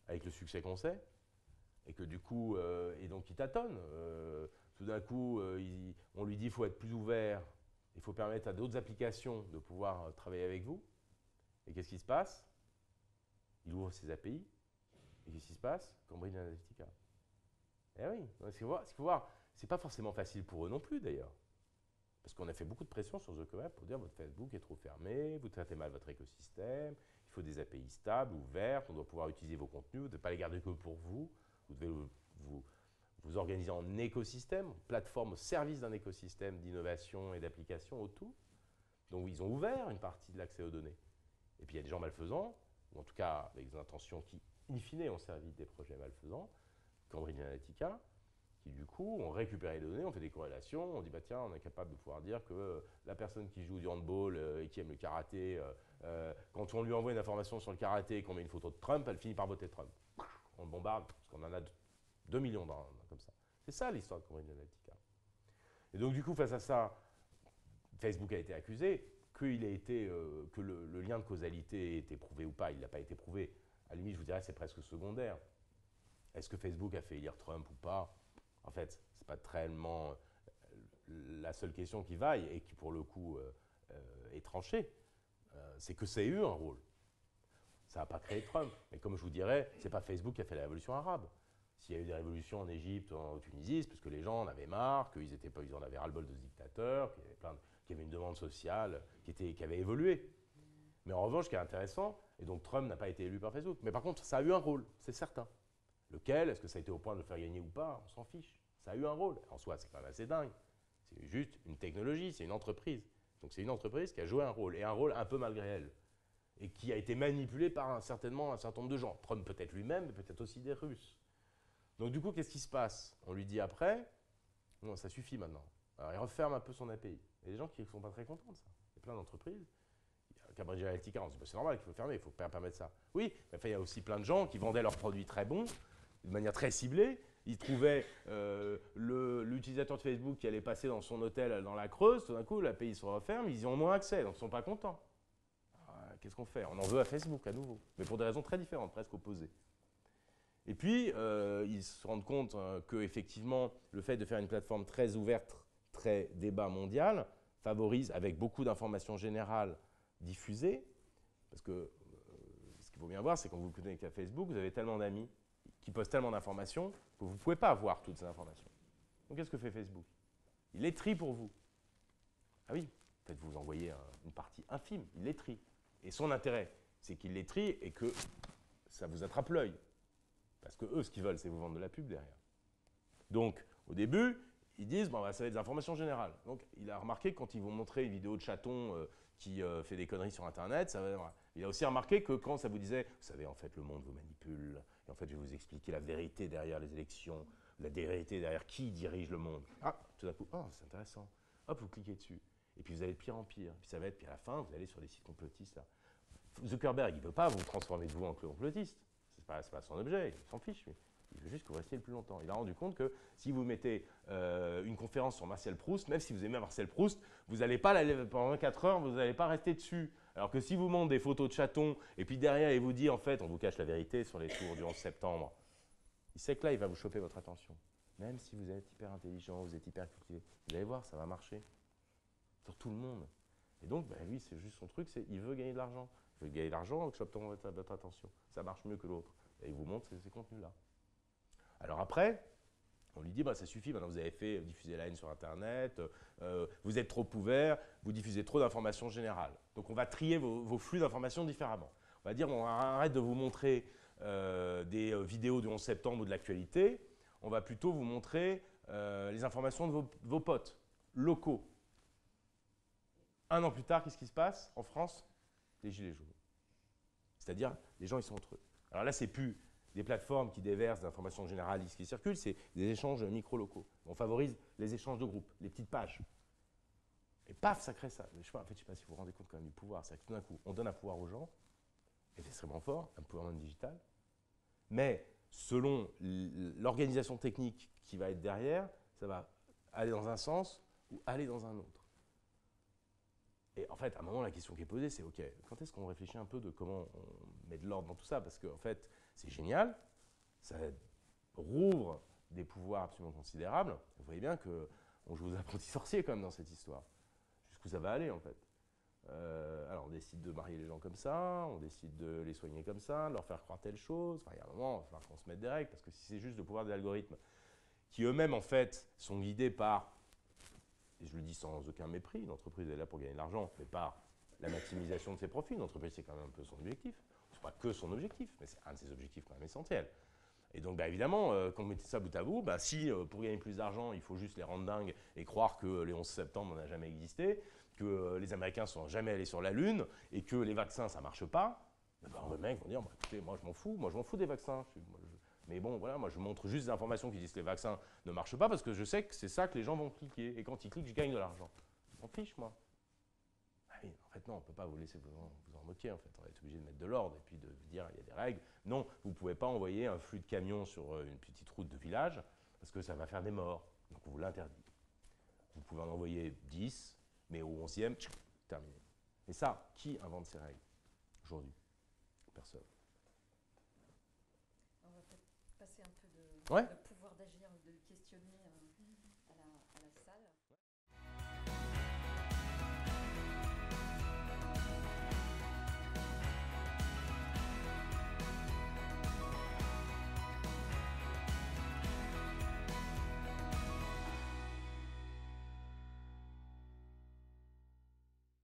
avec le succès qu'on sait, et que du coup, et donc il tâtonne. Tout d'un coup, on lui dit qu'il faut être plus ouvert, il faut permettre à d'autres applications de pouvoir travailler avec vous. Et qu'est-ce qui se passe? Il ouvre ses API, et qu'est-ce qui se passe? Cambridge Analytica. Eh oui, ce qu'il faut voir, c'est pas forcément facile pour eux non plus d'ailleurs. Parce qu'on a fait beaucoup de pression sur Zuckerberg pour dire votre Facebook est trop fermé, vous traitez mal votre écosystème, il faut des API stables, ouvertes, on doit pouvoir utiliser vos contenus, vous ne devez pas les garder que pour vous, vous devez vous organiser en écosystème, plateforme au service d'un écosystème d'innovation et d'application autour. Donc ils ont ouvert une partie de l'accès aux données. Et puis il y a des gens malfaisants, ou en tout cas avec des intentions qui, in fine, ont servi des projets malfaisants, Cambridge Analytica, qui du coup ont récupéré les données, on fait des corrélations, on dit bah tiens, on est capable de pouvoir dire que la personne qui joue du handball et qui aime le karaté, quand on lui envoie une information sur le karaté et qu'on met une photo de Trump, elle finit par voter Trump. On le bombarde, parce qu'on en a 2 millions comme ça. C'est ça l'histoire de Cambridge Analytica. Et donc du coup, face à ça, Facebook a été accusé, que le lien de causalité ait été prouvé ou pas, il n'a pas été prouvé. À la limite, je vous dirais c'est presque secondaire. Est-ce que Facebook a fait élire Trump ou pas? En fait, ce n'est pas tellement la seule question qui vaille et qui, pour le coup, est tranché, c'est que ça a eu un rôle. Ça n'a pas créé Trump. Mais comme je vous dirais, ce n'est pas Facebook qui a fait la révolution arabe. S'il y a eu des révolutions en Égypte ou en Tunisie, c'est parce que les gens en avaient marre, ils en avaient ras-le-bol de ce dictateur, qu'il y avait une demande sociale qui avait évolué. Mais en revanche, ce qui est intéressant, et donc Trump n'a pas été élu par Facebook, mais par contre, ça a eu un rôle, c'est certain. Lequel, est-ce que ça a été au point de le faire gagner ou pas? On s'en fiche. Ça a eu un rôle. En soi, c'est quand même assez dingue. C'est juste une technologie, c'est une entreprise. Donc c'est une entreprise qui a joué un rôle, et un rôle un peu malgré elle, et qui a été manipulé par certainement un certain nombre de gens. Trump peut-être lui-même, mais peut-être aussi des Russes. Donc du coup, qu'est-ce qui se passe? On lui dit après, non, ça suffit maintenant. Alors il referme un peu son API. Il y a des gens qui ne sont pas très contents de ça. Il y a plein d'entreprises. Cambridge Analytica, on se dit, bah, c'est normal qu'il faut fermer, il faut pas permettre ça. Oui, mais enfin, il y a aussi plein de gens qui vendaient leurs produits très bons, de manière très ciblée. Ils trouvaient l'utilisateur de Facebook qui allait passer dans son hôtel dans la Creuse, tout d'un coup, l'API se referme, ils y ont moins accès, donc ils ne sont pas contents. Qu'est-ce qu'on fait? On en veut à Facebook à nouveau, mais pour des raisons très différentes, presque opposées. Et puis, ils se rendent compte qu'effectivement, le fait de faire une plateforme très ouverte, très débat mondial, favorise, avec beaucoup d'informations générales diffusées, parce que ce qu'il faut bien voir, c'est quand vous vous connectez à Facebook, vous avez tellement d'amis qui postent tellement d'informations que vous ne pouvez pas avoir toutes ces informations. Donc, qu'est-ce que fait Facebook? Il les trie pour vous. Ah oui, en fait, vous envoyez une partie infime, il les trie. Et son intérêt, c'est qu'il les trie et que ça vous attrape l'œil. Parce que eux, ce qu'ils veulent, c'est vous vendre de la pub derrière. Donc, au début, ils disent, bon, ça va être des informations générales. Donc, il a remarqué que quand ils vont montrer une vidéo de chaton qui fait des conneries sur Internet, il a aussi remarqué que quand ça vous disait, vous savez, en fait, le monde vous manipule, et en fait, je vais vous expliquer la vérité derrière les élections, la vérité derrière qui dirige le monde. Ah, tout d'un coup, oh, c'est intéressant. Hop, vous cliquez dessus. Et puis, vous allez de pire en pire. Puis ça va être, puis à la fin, vous allez sur les sites complotistes. Là. Zuckerberg, il ne peut pas vous transformer de vous en complotiste. C'est pas son objet, il s'en fiche. Il veut juste que vous restiez le plus longtemps. Il a rendu compte que si vous mettez une conférence sur Marcel Proust, même si vous aimez Marcel Proust, vous n'allez pas pendant 24 heures, vous n'allez pas rester dessus. Alors que si vous montrez des photos de chatons, et puis derrière, il vous dit, en fait, on vous cache la vérité sur les tours du 11 septembre, il sait que là, il va vous choper votre attention. Même si vous êtes hyper intelligent, vous êtes hyper cultivé, vous allez voir, ça va marcher. Sur tout le monde. Et donc, lui, c'est juste son truc, c'est il veut gagner de l'argent. Il veut gagner de l'argent en chopant votre attention. Ça marche mieux que l'autre. Et il vous montre ces contenus-là. Alors après, on lui dit, ça suffit, maintenant vous avez fait diffuser la haine sur Internet, vous êtes trop ouvert, vous diffusez trop d'informations générales. Donc on va trier vos flux d'informations différemment. On va dire, on arrête de vous montrer des vidéos du 11 septembre ou de l'actualité, on va plutôt vous montrer les informations de vos potes locaux. Un an plus tard, qu'est-ce qui se passe en France? Les gilets jaunes. C'est-à-dire, les gens, ils sont entre eux. Alors là, c'est plus des plateformes qui déversent des informations généralistes qui circulent, c'est des échanges micro-locaux. On favorise les échanges de groupes, les petites pages. Et paf, ça crée ça. Je sais pas si vous vous rendez compte quand même du pouvoir. C'est que tout d'un coup, on donne un pouvoir aux gens, et c'est extrêmement fort, un pouvoir digital. Mais selon l'organisation technique qui va être derrière, ça va aller dans un sens ou aller dans un autre. Et en fait, à un moment, la question qui est posée, c'est OK, quand est-ce qu'on réfléchit un peu de comment on met de l'ordre dans tout ça? Parce qu'en fait, c'est génial, ça rouvre des pouvoirs absolument considérables. Vous voyez bien qu'on joue aux apprentis sorciers quand même dans cette histoire. Jusqu'où ça va aller en fait. Alors on décide de marier les gens comme ça, on décide de les soigner comme ça, de leur faire croire telle chose. Enfin, il y a un moment, il va falloir qu'on se mette des règles, parce que si c'est juste le pouvoir des algorithmes, qui eux-mêmes en fait sont guidés par, et je le dis sans aucun mépris, l'entreprise est là pour gagner de l'argent, mais par la maximisation de ses profits. L'entreprise, c'est quand même un peu son objectif. Ce n'est pas que son objectif, mais c'est un de ses objectifs quand même essentiels. Et donc, évidemment, quand vous mettez ça bout à bout, si pour gagner plus d'argent, il faut juste les rendre dingues et croire que les 11 septembre n'a jamais existé, que les Américains ne sont jamais allés sur la Lune et que les vaccins, ça ne marche pas, les mecs vont dire, écoutez, moi je m'en fous des vaccins. Mais bon, voilà, moi je montre juste des informations qui disent que les vaccins ne marchent pas parce que je sais que c'est ça que les gens vont cliquer. Et quand ils cliquent, je gagne de l'argent. Je m'en fiche, moi. Oui, en fait, non, on ne peut pas vous laisser vous en moquer. En fait. On va être obligé de mettre de l'ordre et puis de dire il y a des règles. Non, vous ne pouvez pas envoyer un flux de camions sur une petite route de village parce que ça va faire des morts. Donc on vous l'interdit. Vous pouvez en envoyer 10, mais au 11e, terminé. Et ça, qui invente ces règles aujourd'hui? Personne. On va peut-être passer un peu de